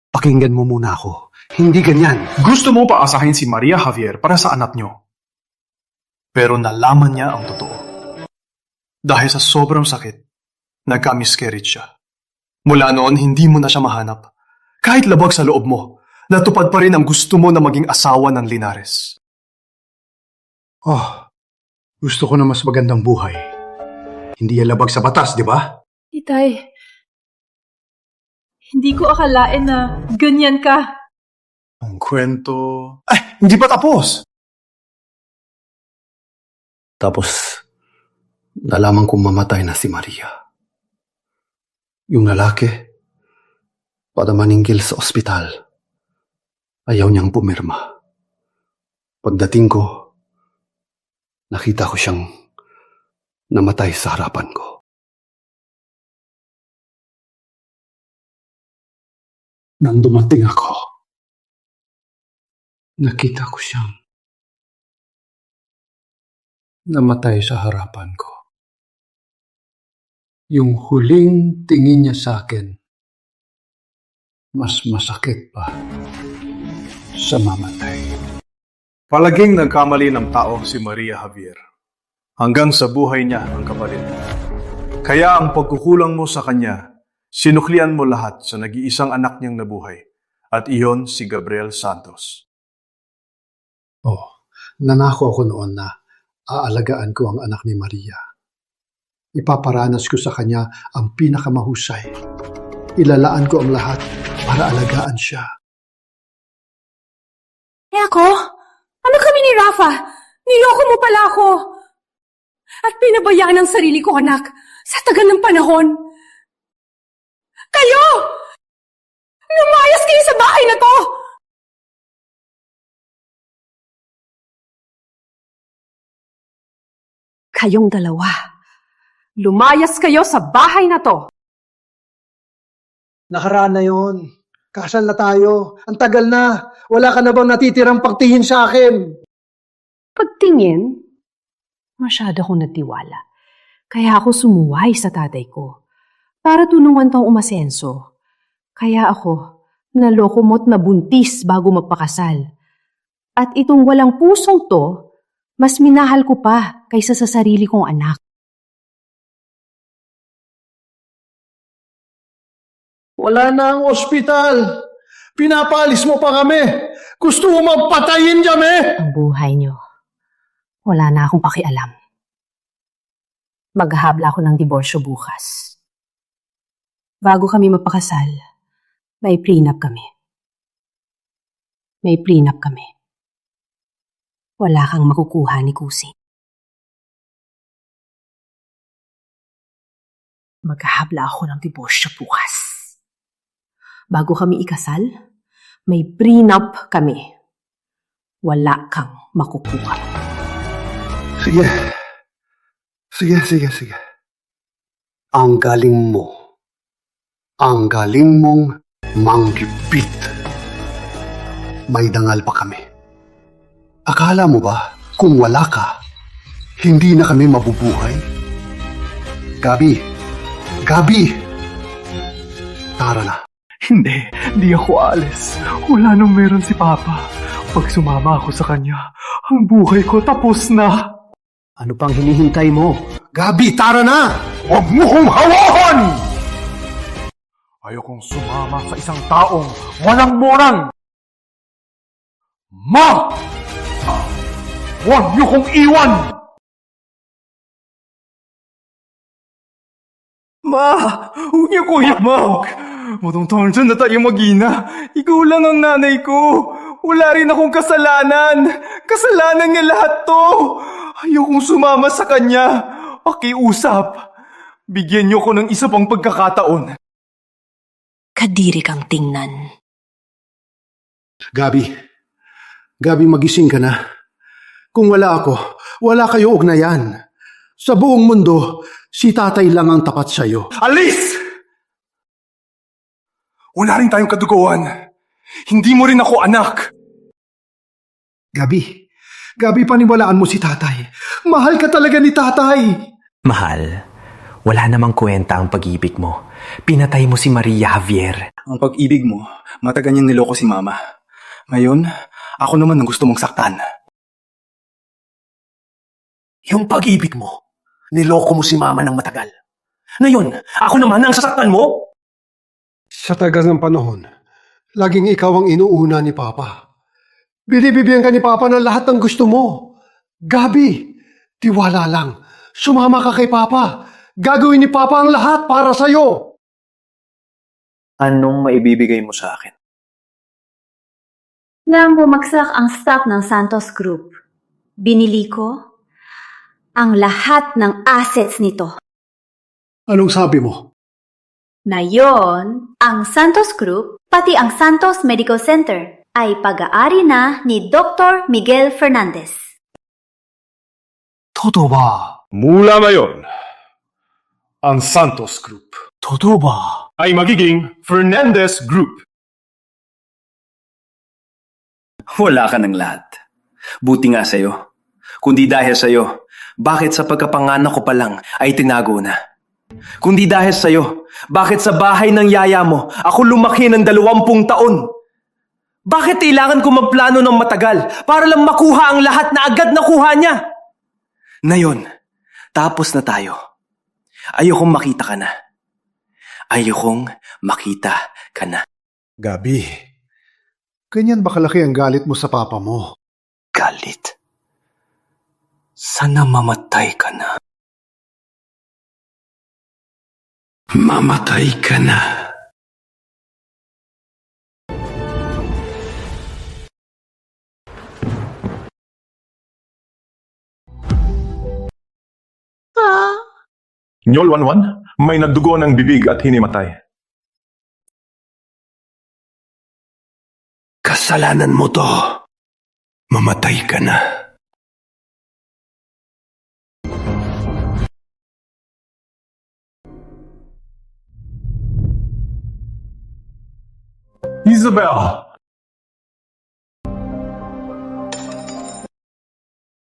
Pakinggan mo muna ako. Hindi ganyan. Gusto mo paasahin si Maria Javier para sa anak nyo. Pero nalaman niya ang totoo. Dahil sa sobrang sakit, nagka-miscarriage siya. Mula noon, hindi mo na siya mahanap. Kahit labag sa loob mo, natupad pa rin ang gusto mo na maging asawa ng Linares. Oh, gusto ko na mas magandang buhay. Hindi yan labag sa batas, di ba? Itay, hindi ko akalain na ganyan ka. Ang kwento... Ay, hindi pa tapos! Tapos, nalaman kong mamatay na si Maria. Yung lalaki, padamaningkil sa ospital. Ayaw niyang pumirma. Pagdating ko, nakita ko siyang namatay sa harapan ko. Nang dumating ako, nakita ko siyang namatay sa harapan ko. Yung huling tingin niya sa akin, mas masakit pa sa mamatay. Palaging nagkamali ng tao si Maria Javier. Hanggang sa buhay niya ang kapalit. Kaya ang pagkukulang mo sa kanya, sinuklian mo lahat sa nag-iisang anak niyang nabuhay. At iyon si Gabriel Santos. Oh, nanako ako noon na aalagaan ko ang anak ni Maria. Ipaparanas ko sa kanya ang pinakamahusay. Ilalaan ko ang lahat para alagaan siya. Eh ako? Ano kami ni Rafa? Niloko mo pala ako. At pinabayaan ang sarili ko, anak, sa tagal ng panahon. Kayo! Lumayas kayo sa bahay na to! Kayong dalawa, lumayas kayo sa bahay na to! Nakaraan na yon. Kasal na tayo. Ang tagal na. Wala ka na bang natitirang pagtingin sa akin? Pagtingin? Masyado akong natiwala. Kaya ako sumuway sa tatay ko. Para tulungan kang umasenso. Kaya ako, naloko mo't nabuntis bago magpakasal. At itong walang pusong to, mas minahal ko pa kaysa sa sarili kong anak. Wala na ang ospital. Pinapalis mo pa kami. Gusto mo magpatayin kami. Ang buhay niyo, wala na akong pakialam. Maghahabla ako ng diborsyo bukas. Bago kami magpakasal, may prenup kami. May prenup kami. Wala kang makukuha ni Kusing. Maghahabla ako ng diborsyo bukas. Bago kami ikasal, may prenup kami. Wala kang makukuha. Sige. Sige. Ang galing mo. Ang galing mong manggipit. May dangal pa kami. Akala mo ba, kung wala ka, hindi na kami mabubuhay? Gabi! Tara na. Hindi ako aalis. Wala nang meron si Papa. Pag sumama ako sa kanya, ang buhay ko tapos na. Ano pang hinihintay mo? Gabi, tara na! Huwag mo kong hawakan! Ayokong sumama sa isang taong walang morang! Ma! Huwag niyo kong iwan! Ma! Huwag niyo ko iyak! Matong taon dyan na tayo mag-ina. Ikaw lang ang nanay ko. Wala rin akong kasalanan. Kasalanan niya lahat to. Ayokong sumama sa kanya. Pakiusap. Bigyan niyo ko ng isa pang pagkakataon. Kadiri kang tingnan. Gabi, magising ka na. Kung wala ako, wala kayo ugnayan. Sa buong mundo, si tatay lang ang tapat sa'yo. Alis! Wala rin tayong kaduguan. Hindi mo rin ako anak. Gabi, paniwalaan mo si tatay. Mahal ka talaga ni tatay. Mahal, wala namang kwenta ang pag-ibig mo. Pinatay mo si Maria Javier. Ang pag-ibig mo, matagal niyang niloko si Mama. Ngayon, ako naman ang gusto mong saktan. Yung pag-ibig mo, niloko mo si Mama ng matagal. Ngayon, ako naman ang sasaktan mo? Sa tagal ng panahon, laging ikaw ang inuuna ni Papa. Binibigyan ka ni Papa ng lahat ng gusto mo. Gabi, tiwala lang. Sumama ka kay Papa. Gagawin ni Papa ang lahat para sa'yo. Anong maibibigay mo sa akin? Nang bumagsak ang stock ng Santos Group, binili ko ang lahat ng assets nito. Anong sabi mo? Na yon, ang Santos Group, pati ang Santos Medical Center, ay pag-aari na ni Dr. Miguel Fernandez. Totoo ba? Mula ngayon, ang Santos Group Totoo ba? ay magiging Fernandez Group. Wala ka ng lahat. Buti nga sa'yo. Kundi dahil sa'yo, bakit sa pagkapanganak ko pa lang ay tinago na? Kundi dahil sa'yo, bakit sa bahay ng yaya mo ako lumaki ng 20 taon? Bakit kailangan ko magplano ng matagal para lang makuha ang lahat na agad nakuha niya? Ngayon, tapos na tayo. Ayokong makita ka na. Ayokong makita ka na. Gabi, ganyan ba kalaki ang galit mo sa papa mo? Galit? Sana mamatay ka na. Mamatay ka na. Nyol 11, may nagdugo ng bibig at hinimatay. Kasalanan mo to. Mamatay ka na.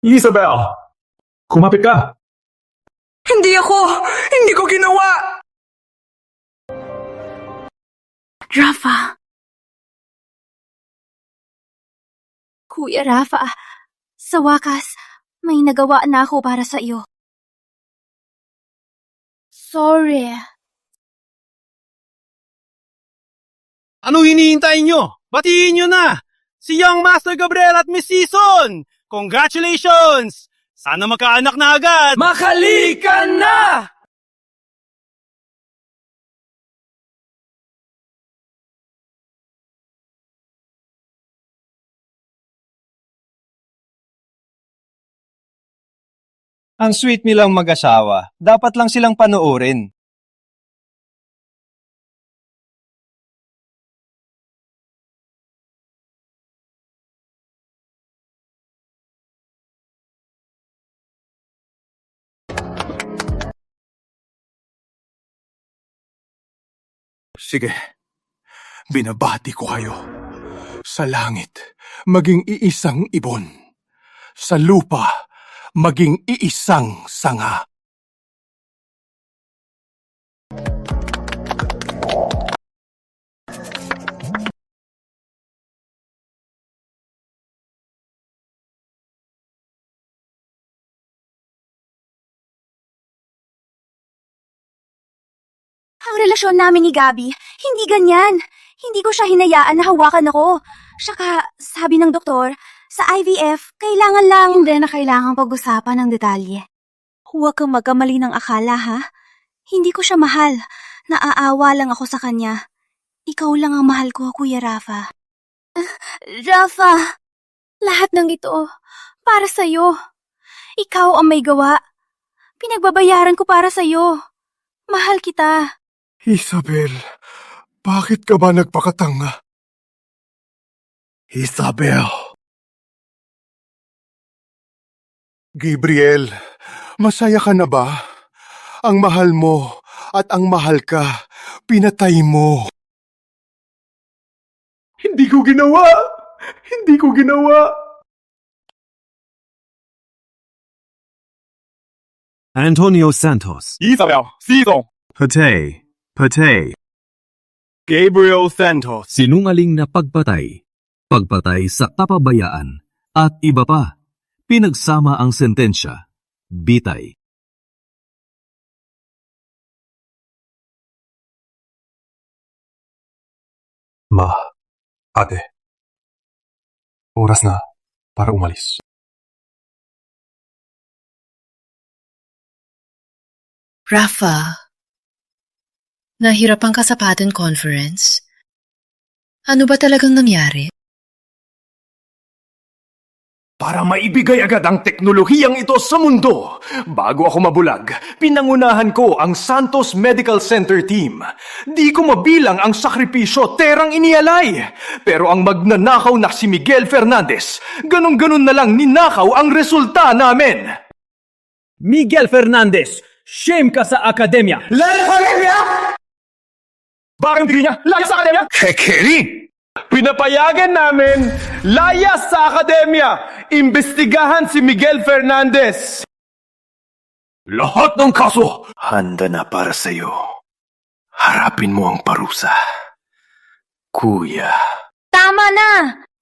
Isabel! Kumapit ka! Hindi ako! Hindi ko ginawa! Rafa. Kuya Rafa, sa wakas, may nagawa na ako para sa iyo. Sorry. Ano hinihintay nyo? Batiin nyo na! Si Young Master Gabriel at Miss Season! Congratulations! Sana magkaanak na agad! Makalikan na! Ang sweet nilang mag-asawa. Dapat lang silang panoorin. Sige, binabati ko kayo. Sa langit, maging iisang ibon. Sa lupa, maging iisang sanga. Ang relasyon namin ni Gabby, hindi ganyan. Hindi ko siya hinayaan na hawakan ako. Saka, sabi ng doktor, sa IVF, kailangan lang... Hindi na kailangang pag-usapan ng detalye. Huwag kang magkamali ng akala, ha? Hindi ko siya mahal. Naaawa lang ako sa kanya. Ikaw lang ang mahal ko, Kuya Rafa. Rafa, lahat ng ito, para sa'yo. Ikaw ang may gawa. Pinagbabayaran ko para sa'yo. Mahal kita. Isabel, bakit ka ba nagpakatanga? Isabel. Gabriel, masaya ka na ba? Ang mahal mo at ang mahal ka, pinatay mo. Hindi ko ginawa! Hindi ko ginawa! Antonio Santos. Isabel, Siso. Patay. Gabriel Santos. Sinungaling na pagpatay, pagpatay sa kapabayaan, at iba pa. Pinagsama ang sentensya, bitay. Ma, ate. Oras na para umalis. Rafa, nahirapan ka sa patent conference? Ano ba talagang nangyari? Para maibigay agad ang teknolohiyang ito sa mundo, bago ako mabulag, pinangunahan ko ang Santos Medical Center team. Di ko mabilang ang sakripisyo, terang inialay. Pero ang magnanakaw na si Miguel Fernandez, ganun-ganun na lang ninakaw ang resulta namin. Miguel Fernandez, shame ka sa akademya! Lala sa akademya! Bakit hindi niya? Laya sa akademya? Kekeri! Pinapayagan namin layas sa akademya. Imbestigahan si Miguel Fernandez. Lahat ng kaso handa na para sa'yo. Harapin mo ang parusa, Kuya. Tama na!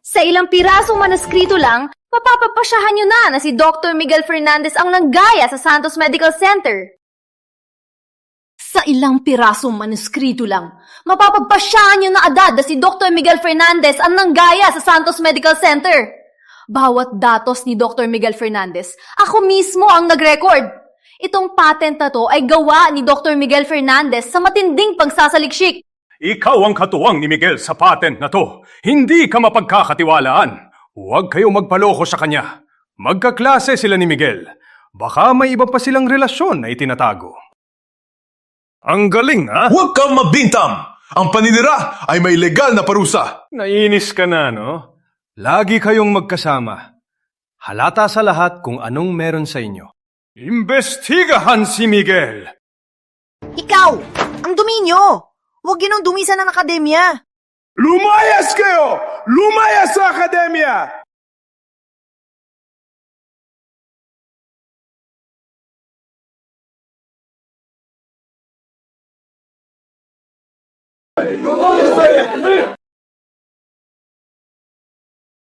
Sa ilang pirasong manuskrito lang, mapapapasyahan nyo na si Dr. Miguel Fernandez ang nanggaya sa Santos Medical Center. Sa ilang pirasong manuskrito lang, mapapagpasyahan nyo na agad na si Dr. Miguel Fernandez ang nanggaya sa Santos Medical Center. Bawat datos ni Dr. Miguel Fernandez, ako mismo ang nag-record. Itong patent na to ay gawa ni Dr. Miguel Fernandez sa matinding pagsasaliksik. Ikaw ang katuwang ni Miguel sa patent na to. Hindi ka mapagkakatiwalaan. Huwag kayo magpaloko sa kanya. Magkaklase sila ni Miguel. Baka may iba pa silang relasyon na itinatago. Ang galing, ha? Huwag kang mabintam! Ang paninira ay may legal na parusa. Nainis ka na, no? Lagi kayong magkasama. Halata sa lahat kung anong meron sa inyo. Imbestigahan si Miguel! Ikaw! Ang dumi nyo! Huwag yun ang dumisan ng akademya! Lumayas kayo! Lumayas sa akademya!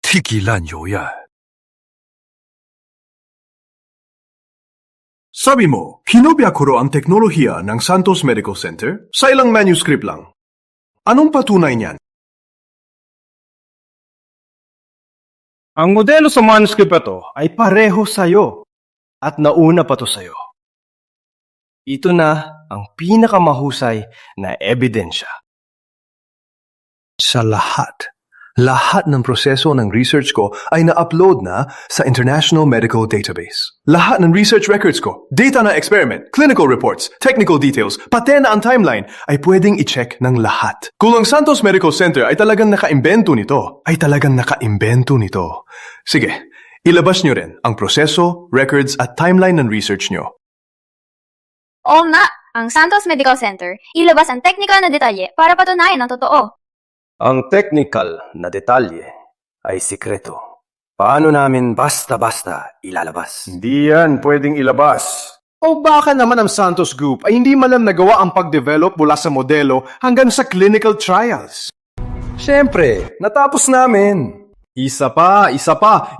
Tigilan niyo yan. Sabi mo, hinobya ko ang teknolohiya ng Santos Medical Center sa ilang manuscript lang. Anong patunay niyan? Ang modelo sa manuscript ito ay pareho sa'yo at nauna pa to sa'yo. Ito na ang pinakamahusay na ebidensya. Sa lahat ng proseso ng research ko ay na-upload na sa International Medical Database. Lahat ng research records ko, data na experiment, clinical reports, technical details, pati na ang timeline ay pwedeng i-check ng lahat. Kung ang Santos Medical Center ay talagang nakaimbento nito, Sige, ilabas nyo rin ang proseso, records at timeline ng research nyo. Oo nga, ang Santos Medical Center, ilabas ang technical na detalye para patunayan ang totoo. Ang technical na detalye ay sikreto. Paano namin basta-basta ilalabas? Hindi yan pwedeng ilabas. O baka naman ang Santos Group ay hindi man lang nagawa ang pag-develop mula sa modelo hanggang sa clinical trials. Siyempre, natapos namin. Isa pa,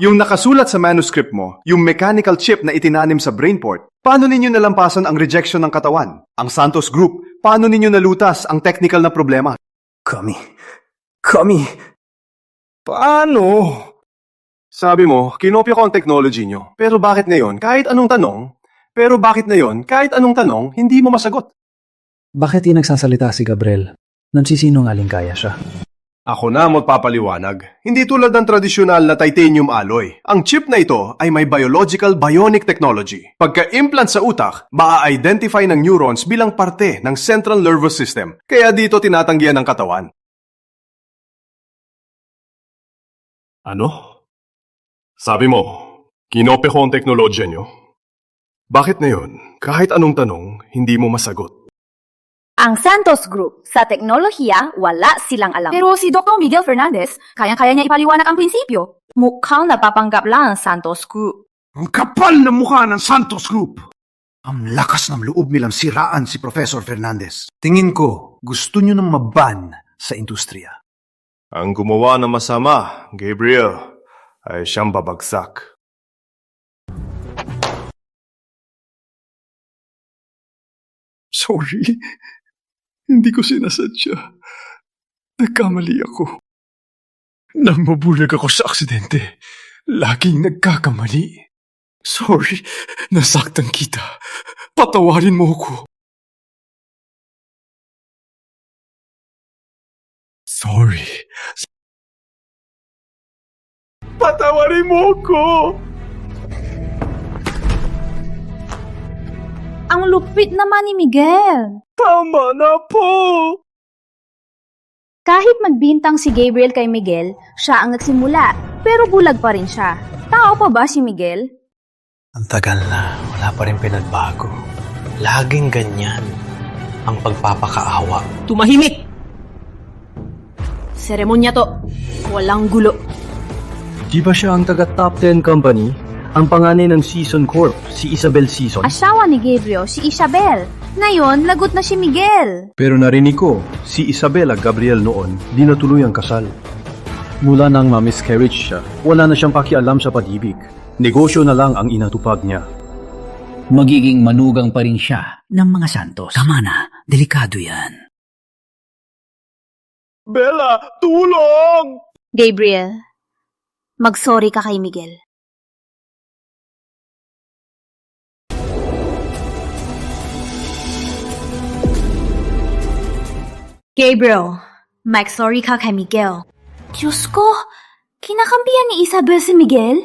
yung nakasulat sa manuscript mo, yung mechanical chip na itinanim sa brainport. Paano ninyo nalampasan ang rejection ng katawan? Ang Santos Group, paano ninyo nalutas ang technical na problema? Kami. Paano? Sabi mo, kinopya ko ang technology nyo. Pero bakit ngayon, kahit anong tanong, hindi mo masagot? Bakit di nagsasalita si Gabriel? Nansisinungaling kaya siya. Ako na magpapaliwanag. Hindi tulad ng tradisyonal na titanium alloy. Ang chip na ito ay may biological bionic technology. Pagka-implant sa utak, maa-identify ng neurons bilang parte ng central nervous system. Kaya dito tinatanggihan ng katawan. Ano? Sabi mo, kinopya ko ang teknolohiya nyo? Bakit ngayon, kahit anong tanong, hindi mo masagot? Ang Santos Group, sa teknolohiya, wala silang alam. Pero si Dr. Miguel Fernandez, kayang-kaya niya ipaliwanag ang prinsipyo. Mukhang napapanggap lang ang Santos Group. Ang kapal na mukha ng Santos Group! Ang lakas ng loob nilang siraan si Professor Fernandez. Tingin ko, gusto nyo nang maban sa industriya. Ang gumawa ng masama, Gabriel, ay siyang babagsak. Sorry. Hindi ko sinasadya. Nagkamali ako. Nang mabulag ako sa aksidente, laging nagkakamali. Sorry, nasaktan kita. Patawarin mo ko. Sorry. Patawarin mo ko! Ang lupit naman ni Miguel. Tama na po! Kahit magbintang si Gabriel kay Miguel, siya ang nagsimula, pero bulag pa rin siya. Tao pa ba si Miguel? Ang tagal na, wala pa rin pinagbago. Laging ganyan ang pagpapakaawa. Tumahimik! Seremonya to. Walang gulo. Di ba siya ang taga-top 10 company? Ang panganay ng Season Corp, si Isabel Season. Asawa ni Gabriel, si Isabel. Ngayon, lagot na si Miguel. Pero narinig ko, si Isabel at Gabriel noon, di natuloy ang kasal. Mula nang ma-miscarriage siya, wala na siyang pakialam sa pag-ibig. Negosyo na lang ang inatupag niya. Magiging manugang pa rin siya ng mga Santos. Tama na, delikado yan. Bella, tulong! Gabriel, mag-sorry ka kay Miguel. Gabriel, mag-sorry ka kay Miguel. Diyos ko, kinakampihan ni Isabel si Miguel?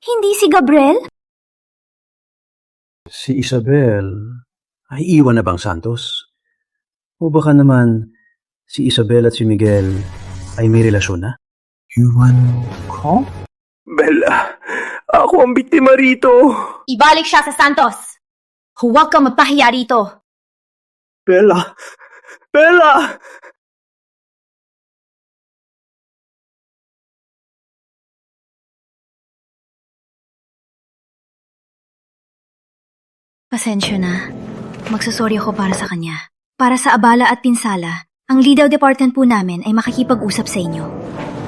Hindi si Gabriel? Si Isabel ay iwan na bang Santos? O baka naman si Isabel at si Miguel ay may relasyon na? Iwan ko? Bella, ako ang biktima rito. Ibalik siya sa Santos. Huwag kang magpahiya rito. Bella! Pasensya na. Magsasorry ako para sa kanya. Para sa abala at pinsala, ang legal department po namin ay makikipag-usap sa inyo.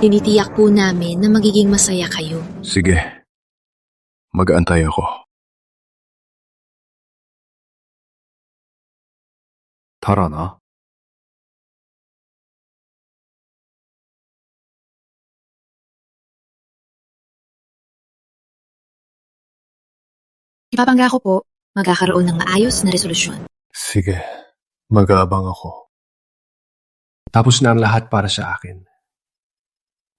Tinitiyak po namin na magiging masaya kayo. Sige. Mag-aantay ako. Tara na. Ipapangga ko po, magkakaroon ng maayos na resolusyon. Sige, mag-aabang ako. Tapos na ang lahat para sa akin.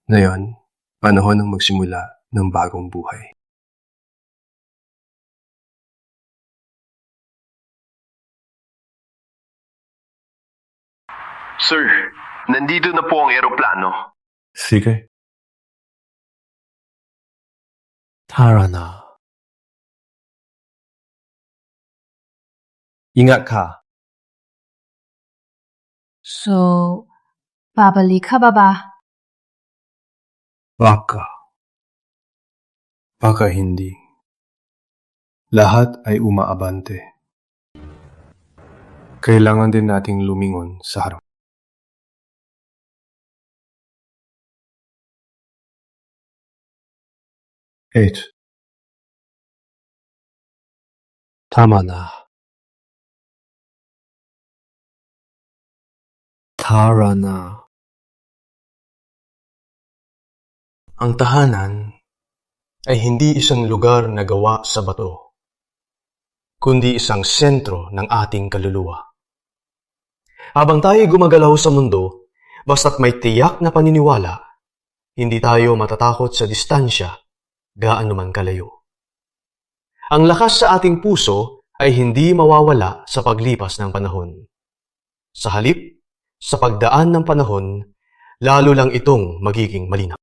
Ngayon, panahon ng magsimula ng bagong buhay. Sir, nandito na po ang eroplano. Sige. Tara na. Ingat ka. So, babalik ka ba ba? Baka hindi. Lahat ay umaabante. Kailangan din nating lumingon sa harap. Eight. Tama na. Tara na. Ang tahanan ay hindi isang lugar na gawa sa bato, kundi isang sentro ng ating kaluluwa. Habang tayo gumagalaw sa mundo, basta't may tiyak na paniniwala, hindi tayo matatakot sa distansya, gaano man kalayo. Ang lakas sa ating puso ay hindi mawawala sa paglipas ng panahon. Sa halip, sa pagdaan ng panahon, lalo lang itong magiging malinaw.